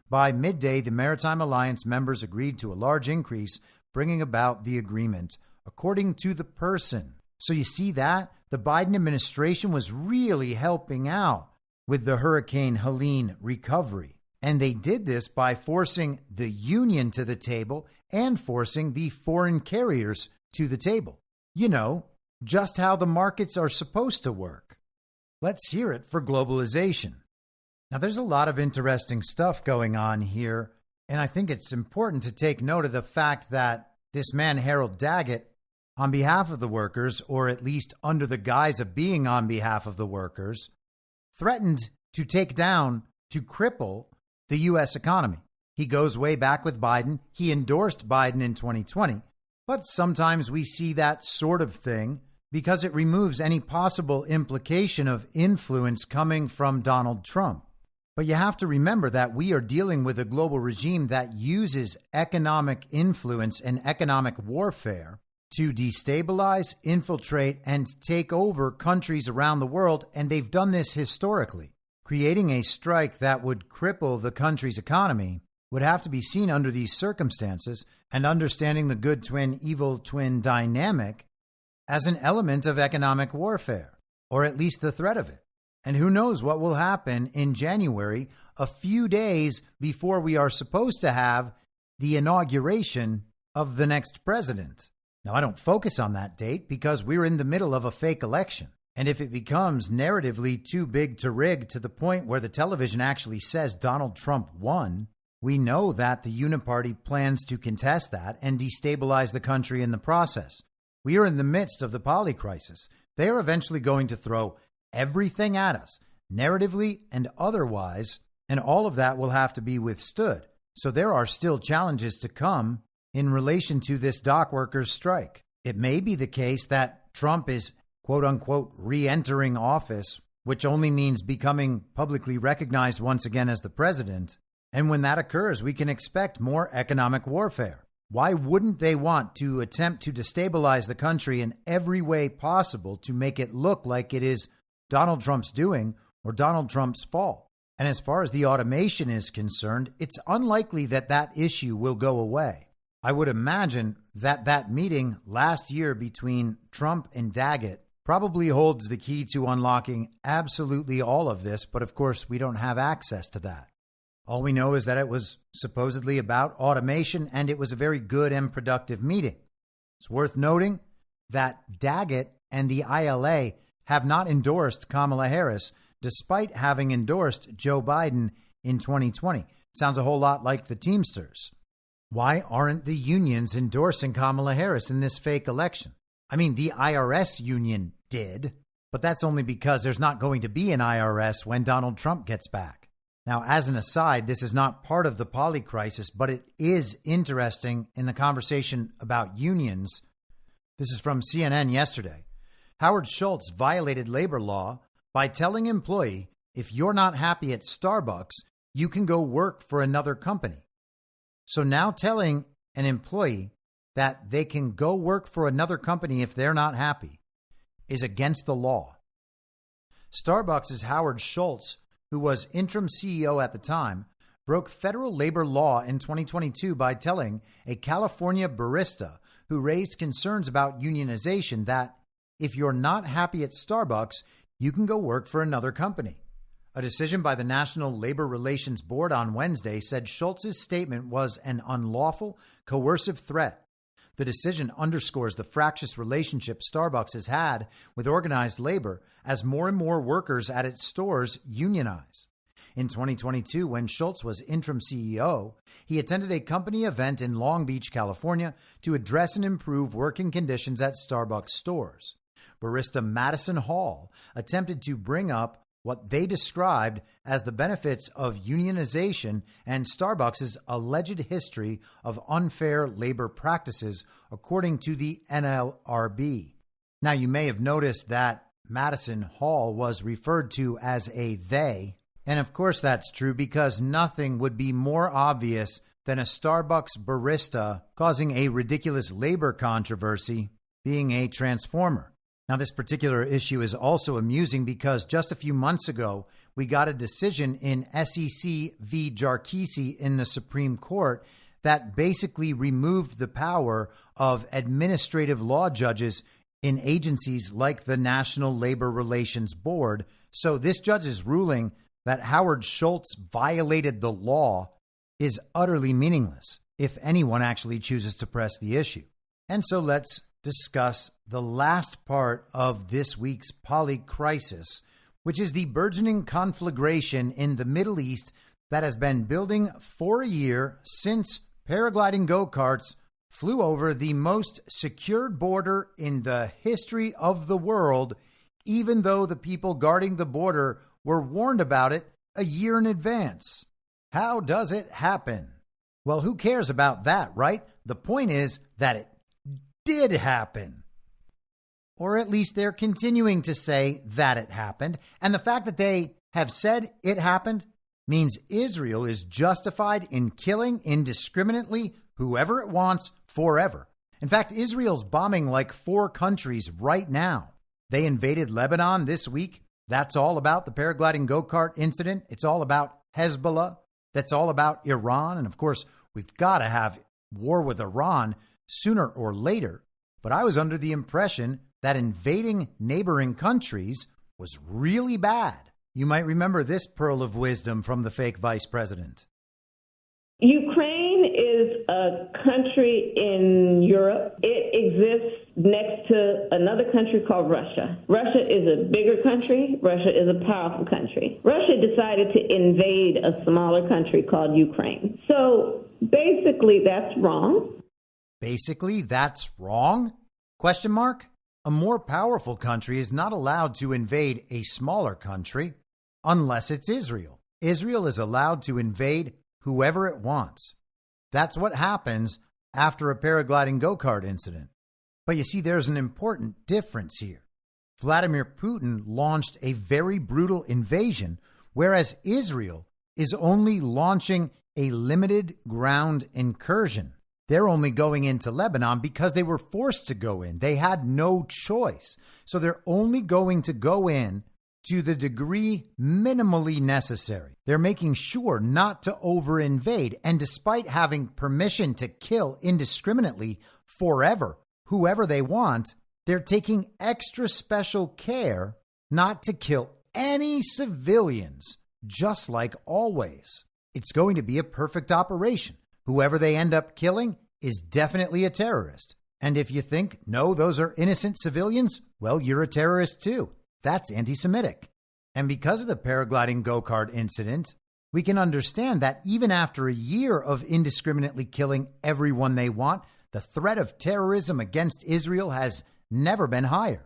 By midday, the Maritime Alliance members agreed to a large increase, bringing about the agreement, according to the person. So you see that? The Biden administration was really helping out with the Hurricane Helene recovery. And they did this by forcing the union to the table and forcing the foreign carriers to the table. You know, just how the markets are supposed to work. Let's hear it for globalization. Now, there's a lot of interesting stuff going on here, and I think it's important to take note of the fact that this man, Harold Daggett, on behalf of the workers, or at least under the guise of being on behalf of the workers, threatened to take down, to cripple the U.S. economy. He goes way back with Biden. He endorsed Biden in 2020, but sometimes we see that sort of thing because it removes any possible implication of influence coming from Donald Trump. But you have to remember that we are dealing with a global regime that uses economic influence and economic warfare to destabilize, infiltrate, and take over countries around the world, and they've done this historically. Creating a strike that would cripple the country's economy would have to be seen under these circumstances, and understanding the good twin, evil twin dynamic as an element of economic warfare, or at least the threat of it. And who knows what will happen in January, a few days before we are supposed to have the inauguration of the next president. Now, I don't focus on that date because we're in the middle of a fake election. And if it becomes narratively too big to rig to the point where the television actually says Donald Trump won, we know that the Uniparty plans to contest that and destabilize the country in the process. We are in the midst of the Polycrisis. They are eventually going to throw everything at us, narratively and otherwise, and all of that will have to be withstood. So there are still challenges to come in relation to this dockworkers strike. It may be the case that Trump is, quote unquote, re-entering office, which only means becoming publicly recognized once again as the president. And when that occurs, we can expect more economic warfare. Why wouldn't they want to attempt to destabilize the country in every way possible to make it look like it is Donald Trump's doing or Donald Trump's fault? And as far as the automation is concerned, it's unlikely that that issue will go away. I would imagine that that meeting last year between Trump and Daggett probably holds the key to unlocking absolutely all of this, but of course we don't have access to that. All we know is that it was supposedly about automation, and it was a very good and productive meeting. It's worth noting that Daggett and the ILA have not endorsed Kamala Harris, despite having endorsed Joe Biden in 2020. Sounds a whole lot like the Teamsters. Why aren't the unions endorsing Kamala Harris in this fake election? I mean, the IRS union did, but that's only because there's not going to be an IRS when Donald Trump gets back. Now, as an aside, this is not part of the Polycrisis, but it is interesting in the conversation about unions. This is from CNN yesterday. Howard Schultz violated labor law by telling an employee, if you're not happy at Starbucks, you can go work for another company. So now telling an employee that they can go work for another company if they're not happy is against the law. Starbucks' Howard Schultz, who was interim CEO at the time, broke federal labor law in 2022 by telling a California barista who raised concerns about unionization that if you're not happy at Starbucks, you can go work for another company. A decision by the National Labor Relations Board on Wednesday said Schultz's statement was an unlawful, coercive threat. The decision underscores the fractious relationship Starbucks has had with organized labor as more and more workers at its stores unionize. In 2022, when Schultz was interim CEO, he attended a company event in Long Beach, California, to address and improve working conditions at Starbucks stores. Barista Madison Hall attempted to bring up what they described as the benefits of unionization and Starbucks' alleged history of unfair labor practices, according to the NLRB. Now, you may have noticed that Madison Hall was referred to as a they, and of course that's true because nothing would be more obvious than a Starbucks barista causing a ridiculous labor controversy being a transformer. Now, this particular issue is also amusing because just a few months ago, we got a decision in SEC v. Jarkisi in the Supreme Court that basically removed the power of administrative law judges in agencies like the National Labor Relations Board. So this judge's ruling that Howard Schultz violated the law is utterly meaningless if anyone actually chooses to press the issue. And so let's discuss the last part of this week's Polycrisis, which is the burgeoning conflagration in the Middle East that has been building for a year since paragliding go-karts flew over the most secured border in the history of the world, even though the people guarding the border were warned about it a year in advance. How does it happen? Well, who cares about that, right? The point is that it did happen. Or at least they're continuing to say that it happened. And the fact that they have said it happened means Israel is justified in killing indiscriminately whoever it wants forever. In fact, Israel's bombing like 4 countries right now. They invaded Lebanon this week. That's all about the paragliding go-kart incident. It's all about Hezbollah. That's all about Iran. And of course, we've got to have war with Iran sooner or later. But I was under the impression that invading neighboring countries was really bad. You might remember this pearl of wisdom from the fake vice president. Ukraine is a country in Europe. It exists next to another country called Russia. Russia is a bigger country. Russia is a powerful country. Russia decided to invade a smaller country called Ukraine. So basically, that's wrong. Basically, that's wrong? Question mark? A more powerful country is not allowed to invade a smaller country unless it's Israel. Israel is allowed to invade whoever it wants. That's what happens after a paragliding go-kart incident. But you see, there's an important difference here. Vladimir Putin launched a very brutal invasion, whereas Israel is only launching a limited ground incursion. They're only going into Lebanon because they were forced to go in. They had no choice. So they're only going to go in to the degree minimally necessary. They're making sure not to over-invade. And despite having permission to kill indiscriminately forever, whoever they want, they're taking extra special care not to kill any civilians, just like always. It's going to be a perfect operation. Whoever they end up killing is definitely a terrorist. And if you think, no, those are innocent civilians, well, you're a terrorist too. That's anti-Semitic. And because of the paragliding go-kart incident, we can understand that even after a year of indiscriminately killing everyone they want, the threat of terrorism against Israel has never been higher.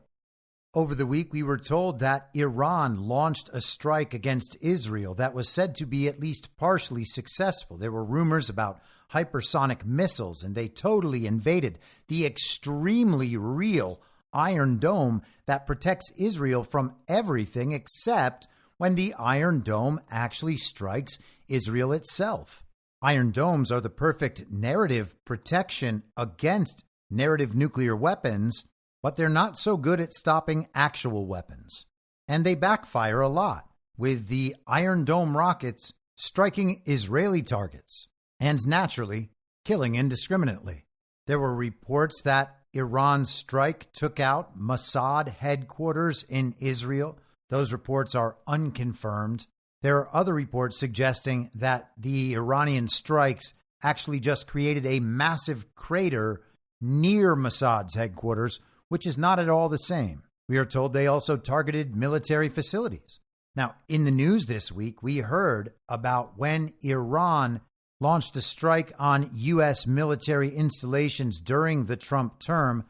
Over the week, we were told that Iran launched a strike against Israel that was said to be at least partially successful. There were rumors about hypersonic missiles, and they totally invaded the extremely real Iron Dome that protects Israel from everything except when the Iron Dome actually strikes Israel itself. Iron Domes are the perfect narrative protection against narrative nuclear weapons, but they're not so good at stopping actual weapons. And they backfire a lot, with the Iron Dome rockets striking Israeli targets and naturally killing indiscriminately. There were reports that Iran's strike took out Mossad headquarters in Israel, Those reports are unconfirmed. There are other reports suggesting that the Iranian strikes actually just created a massive crater near Mossad's headquarters, which is not at all the same. We are told they also targeted military facilities. Now, in the news this week, we heard about when Iran launched a strike on U.S. military installations during the Trump term,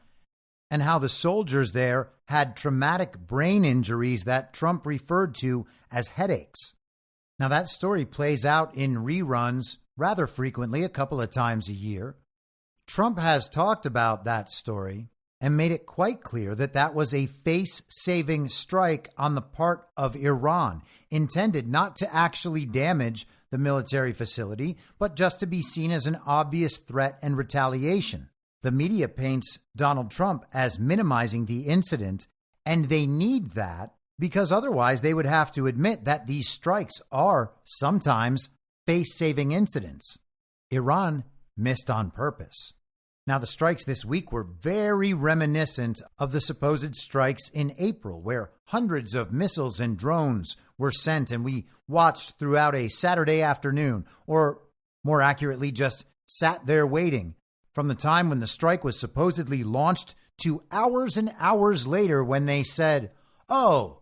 and how the soldiers there had traumatic brain injuries that Trump referred to as headaches. Now, that story plays out in reruns rather frequently, a couple of times a year. Trump has talked about that story and made it quite clear that that was a face-saving strike on the part of Iran, intended not to actually damage the military facility, but just to be seen as an obvious threat and retaliation. The media paints Donald Trump as minimizing the incident, and they need that because otherwise they would have to admit that these strikes are sometimes face-saving incidents. Iran missed on purpose. Now, the strikes this week were very reminiscent of the supposed strikes in April, where hundreds of missiles and drones were sent, and we watched throughout a Saturday afternoon, or more accurately, just sat there waiting from the time when the strike was supposedly launched to hours and hours later when they said, oh,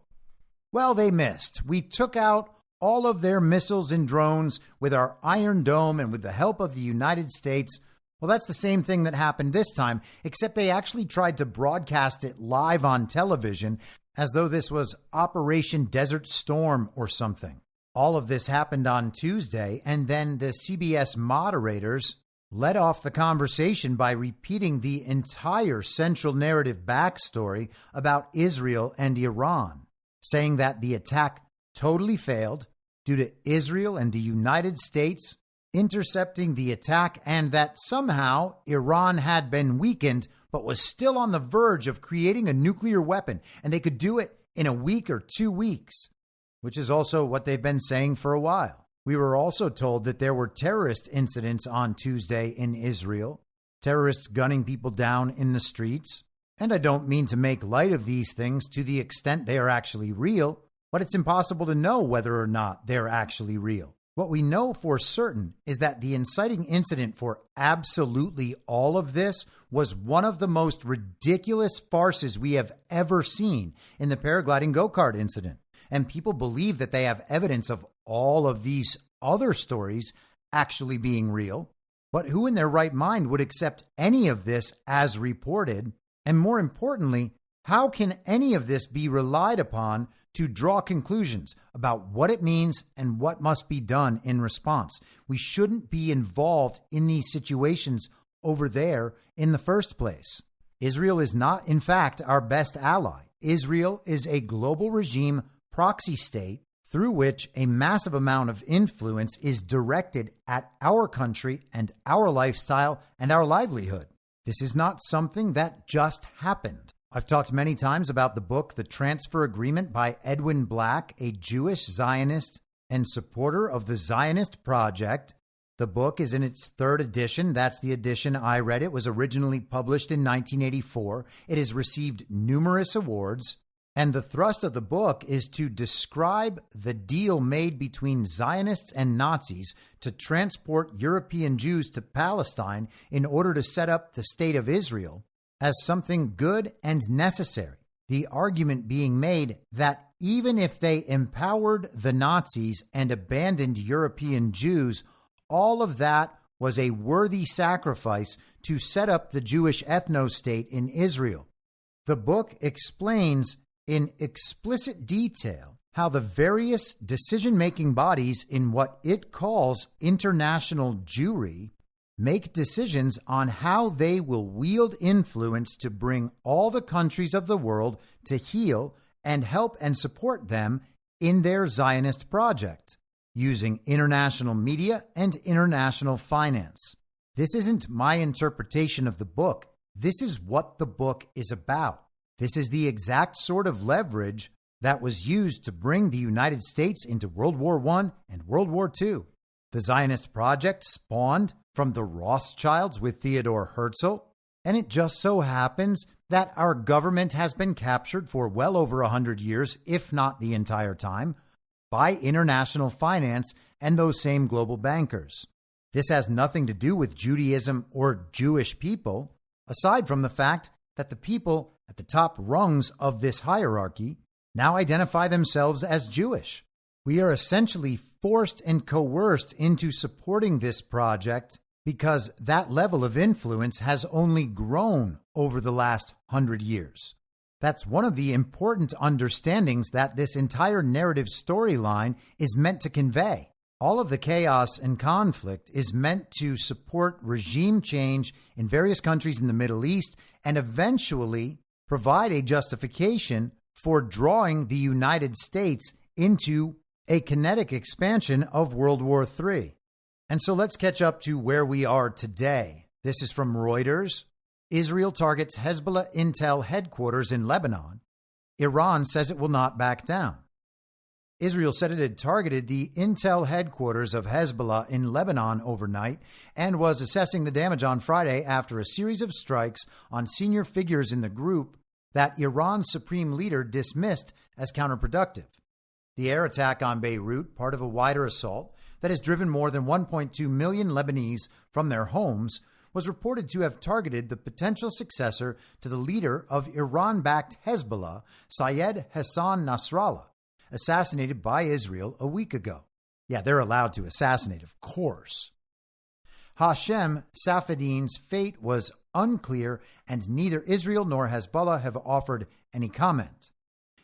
well, they missed. We took out all of their missiles and drones with our Iron Dome and with the help of the United States. Well, that's the same thing that happened this time, except they actually tried to broadcast it live on television as though this was Operation Desert Storm or something. All of this happened on Tuesday, and then the CBS moderators led off the conversation by repeating the entire central narrative backstory about Israel and Iran, saying that the attack totally failed due to Israel and the United States intercepting the attack, and that somehow Iran had been weakened but was still on the verge of creating a nuclear weapon, and they could do it in a week or 2 weeks, which is also what they've been saying for a while. We were also told that there were terrorist incidents on Tuesday in Israel, terrorists gunning people down in the streets. And I don't mean to make light of these things to the extent they are actually real, but it's impossible to know whether or not they're actually real. What we know for certain is that the inciting incident for absolutely all of this was one of the most ridiculous farces we have ever seen in the paragliding go-kart incident. And people believe that they have evidence of all of these other stories actually being real. But who in their right mind would accept any of this as reported? And more importantly, how can any of this be relied upon to draw conclusions about what it means and what must be done in response? We shouldn't be involved in these situations over there in the first place. Israel is not, in fact, our best ally. Israel is a global regime proxy state through which a massive amount of influence is directed at our country and our lifestyle and our livelihood. This is not something that just happened. I've talked many times about the book, The Transfer Agreement by Edwin Black, a Jewish Zionist and supporter of the Zionist Project. The book is in its third edition. That's the edition I read. It was originally published in 1984. It has received numerous awards. And the thrust of the book is to describe the deal made between Zionists and Nazis to transport European Jews to Palestine in order to set up the state of Israel as something good and necessary. The argument being made that even if they empowered the Nazis and abandoned European Jews, all of that was a worthy sacrifice to set up the Jewish ethno-state in Israel. The book explains in explicit detail how the various decision-making bodies in what it calls international Jewry make decisions on how they will wield influence to bring all the countries of the world to heel and help and support them in their Zionist project, using international media and international finance. This isn't my interpretation of the book. This is what the book is about. This is the exact sort of leverage that was used to bring the United States into World War I and World War II. The Zionist project spawned from the Rothschilds with Theodore Herzl, and it just so happens that our government has been captured for well over 100 years, if not the entire time, by international finance and those same global bankers. This has nothing to do with Judaism or Jewish people, aside from the fact that the people at the top rungs of this hierarchy now identify themselves as Jewish. We are essentially forced and coerced into supporting this project because that level of influence has only grown over the last 100 years. That's one of the important understandings that this entire narrative storyline is meant to convey. All of the chaos and conflict is meant to support regime change in various countries in the Middle East and eventually provide a justification for drawing the United States into a kinetic expansion of World War III. And so let's catch up to where we are today. This is from Reuters. Israel targets Hezbollah intel headquarters in Lebanon. Iran says it will not back down. Israel said it had targeted the intel headquarters of Hezbollah in Lebanon overnight and was assessing the damage on Friday after a series of strikes on senior figures in the group that Iran's supreme leader dismissed as counterproductive. The air attack on Beirut, part of a wider assault that has driven more than 1.2 million Lebanese from their homes, was reported to have targeted the potential successor to the leader of Iran-backed Hezbollah, Syed Hassan Nasrallah, assassinated by Israel a week ago. Yeah, they're allowed to assassinate, of course. Hashem Safieddin's fate was unclear, and neither Israel nor Hezbollah have offered any comment.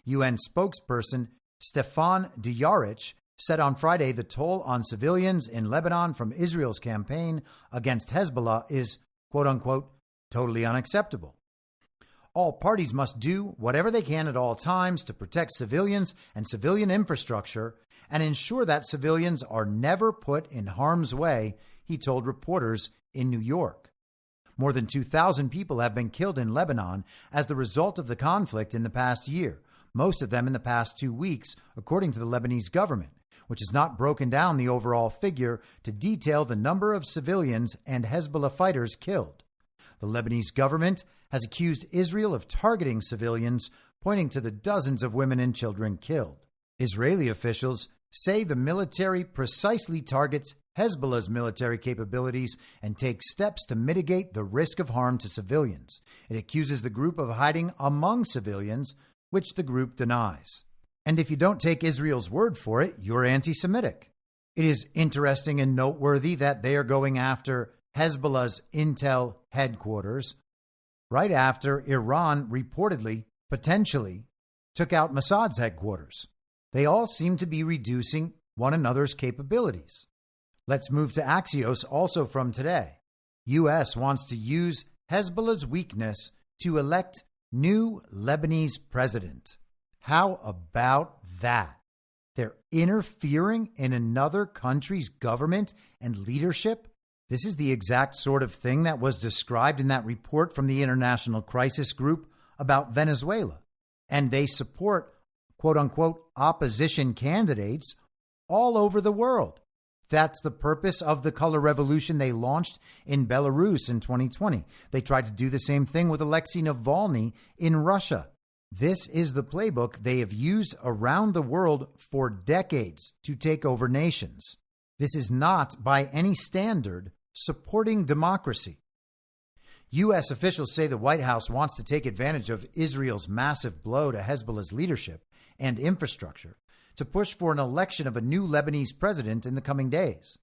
UN spokesperson Stefan Dujarric said on Friday the toll on civilians in Lebanon from Israel's campaign against Hezbollah is, quote-unquote, totally unacceptable. All parties must do whatever they can at all times to protect civilians and civilian infrastructure and ensure that civilians are never put in harm's way, he told reporters in New York. More than 2,000 people have been killed in Lebanon as the result of the conflict in the past year, most of them in the past 2 weeks, according to the Lebanese government, which has not broken down the overall figure to detail the number of civilians and Hezbollah fighters killed. The Lebanese government has accused Israel of targeting civilians, pointing to the dozens of women and children killed. Israeli officials say the military precisely targets Hezbollah's military capabilities and takes steps to mitigate the risk of harm to civilians. It accuses the group of hiding among civilians, which the group denies. And if you don't take Israel's word for it, you're anti-Semitic. It is interesting and noteworthy that they are going after Hezbollah's intel headquarters right after Iran reportedly, potentially, took out Mossad's headquarters. They all seem to be reducing one another's capabilities. Let's move to Axios, also from today. U.S. wants to use Hezbollah's weakness to elect new Lebanese president. How about that? They're interfering in another country's government and leadership? This is the exact sort of thing that was described in that report from the International Crisis Group about Venezuela. And they support, quote-unquote, opposition candidates all over the world. That's the purpose of the color revolution they launched in Belarus in 2020. They tried to do the same thing with Alexei Navalny in Russia. This is the playbook they have used around the world for decades to take over nations. This is not, by any standard, supporting democracy. U.S. officials say the White House wants to take advantage of Israel's massive blow to Hezbollah's leadership and infrastructure to push for an election of a new Lebanese president in the coming days.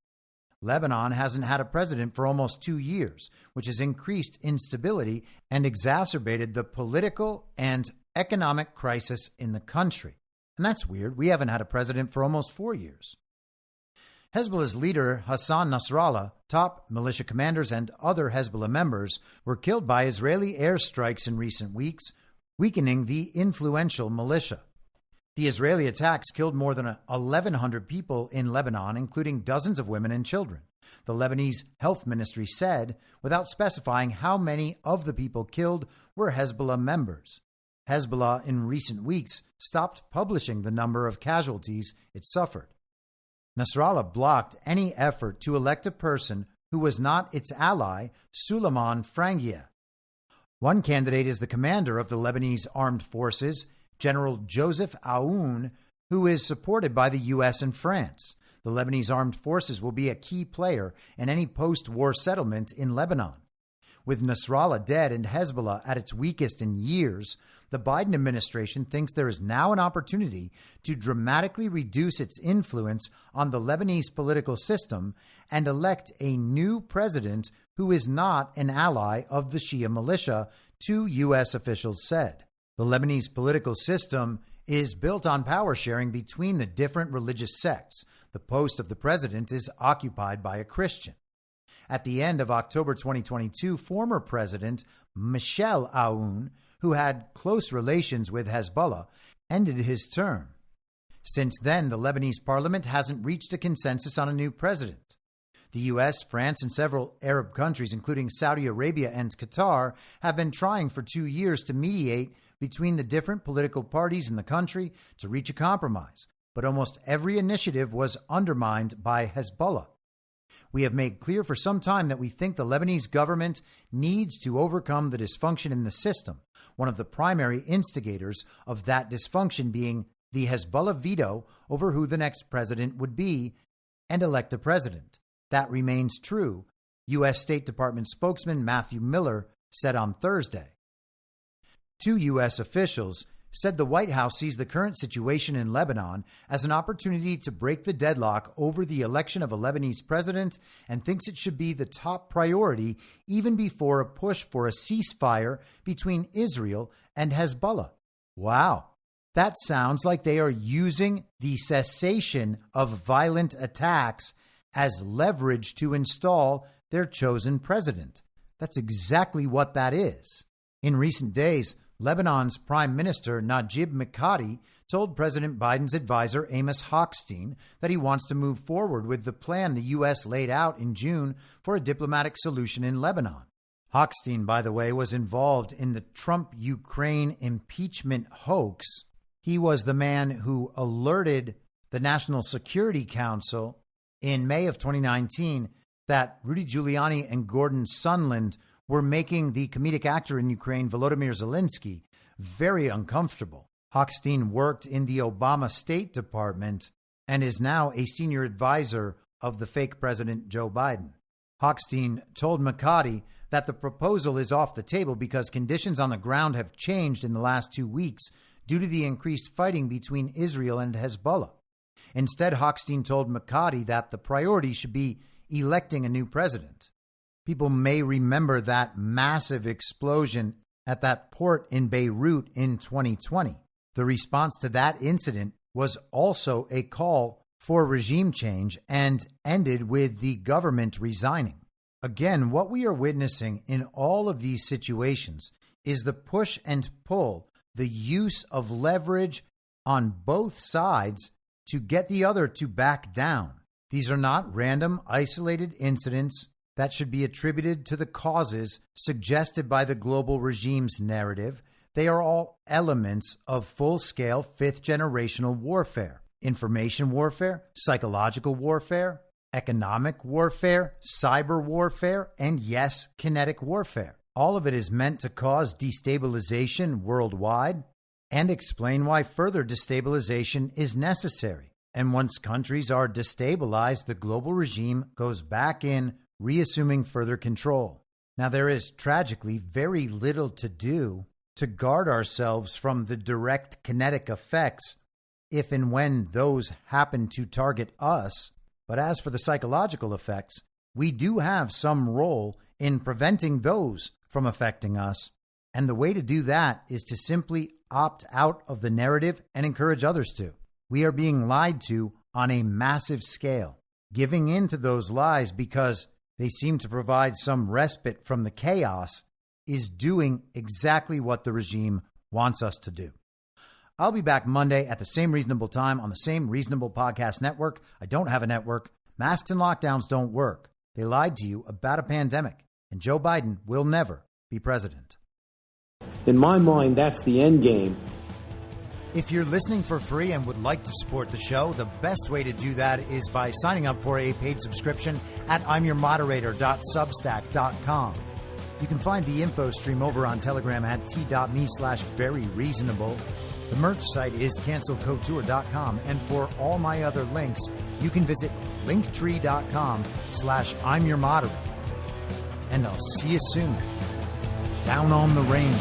Lebanon hasn't had a president for almost 2 years, which has increased instability and exacerbated the political and economic crisis in the country. And that's weird. We haven't had a president for almost 4 years. Hezbollah's leader, Hassan Nasrallah, top militia commanders, and other Hezbollah members were killed by Israeli airstrikes in recent weeks, weakening the influential militia. The Israeli attacks killed more than 1,100 people in Lebanon, including dozens of women and children. The Lebanese health ministry said, without specifying how many of the people killed were Hezbollah members. Hezbollah in recent weeks stopped publishing the number of casualties it suffered. Nasrallah blocked any effort to elect a person who was not its ally, Suleiman Frangieh. One candidate is the commander of the Lebanese armed forces, General Joseph Aoun, who is supported by the U.S. and France. The Lebanese armed forces will be a key player in any post-war settlement in Lebanon. With Nasrallah dead and Hezbollah at its weakest in years, the Biden administration thinks there is now an opportunity to dramatically reduce its influence on the Lebanese political system and elect a new president who is not an ally of the Shia militia, two U.S. officials said. The Lebanese political system is built on power sharing between the different religious sects. The post of the president is occupied by a Christian. At the end of October 2022, former President Michel Aoun, who had close relations with Hezbollah, ended his term. Since then, the Lebanese parliament hasn't reached a consensus on a new president. The U.S., France, and several Arab countries, including Saudi Arabia and Qatar, have been trying for 2 years to mediate between the different political parties in the country to reach a compromise, but almost every initiative was undermined by Hezbollah. We have made clear for some time that we think the Lebanese government needs to overcome the dysfunction in the system, one of the primary instigators of that dysfunction being the Hezbollah veto over who the next president would be and elect a president. That remains true, U.S. State Department spokesman Matthew Miller said on Thursday. Two U.S. officials said the White House sees the current situation in Lebanon as an opportunity to break the deadlock over the election of a Lebanese president and thinks it should be the top priority even before a push for a ceasefire between Israel and Hezbollah. Wow, that sounds like they are using the cessation of violent attacks as leverage to install their chosen president. That's exactly what that is. In recent days, Lebanon's Prime Minister Najib Mikati told President Biden's advisor Amos Hochstein that he wants to move forward with the plan the U.S. laid out in June for a diplomatic solution in Lebanon. Hochstein, by the way, was involved in the Trump-Ukraine impeachment hoax. He was the man who alerted the National Security Council in May of 2019 that Rudy Giuliani and Gordon Sondland were making the comedic actor in Ukraine, Volodymyr Zelensky, very uncomfortable. Hochstein worked in the Obama State Department and is now a senior advisor of the fake President Joe Biden. Hochstein told Mikati that the proposal is off the table because conditions on the ground have changed in the last 2 weeks due to the increased fighting between Israel and Hezbollah. Instead, Hochstein told Mikati that the priority should be electing a new president. People may remember that massive explosion at that port in Beirut in 2020. The response to that incident was also a call for regime change and ended with the government resigning. Again, what we are witnessing in all of these situations is the push and pull, the use of leverage on both sides to get the other to back down. These are not random, isolated incidents that should be attributed to the causes suggested by the global regime's narrative. They are all elements of full-scale fifth-generational warfare. Information warfare, psychological warfare, economic warfare, cyber warfare, and yes, kinetic warfare. All of it is meant to cause destabilization worldwide and explain why further destabilization is necessary. And once countries are destabilized, the global regime goes back in, reassuming further control. Now, there is tragically very little to do to guard ourselves from the direct kinetic effects if and when those happen to target us. But as for the psychological effects, we do have some role in preventing those from affecting us. And the way to do that is to simply opt out of the narrative and encourage others to. We are being lied to on a massive scale. Giving in to those lies because they seem to provide some respite from the chaos is doing exactly what the regime wants us to do. I'll be back Monday at the same reasonable time on the same reasonable podcast network. I don't have a network. Masks and lockdowns don't work. They lied to you about a pandemic, and Joe Biden will never be president. In my mind, that's the end game. If you're listening for free and would like to support the show, the best way to do that is by signing up for a paid subscription at imyourmoderator.substack.com. You can find the info stream over on Telegram at t.me/veryreasonable. The merch site is cancelcouture.com, and for all my other links, you can visit linktree.com/I'm your moderator. And I'll see you soon. Down on the range.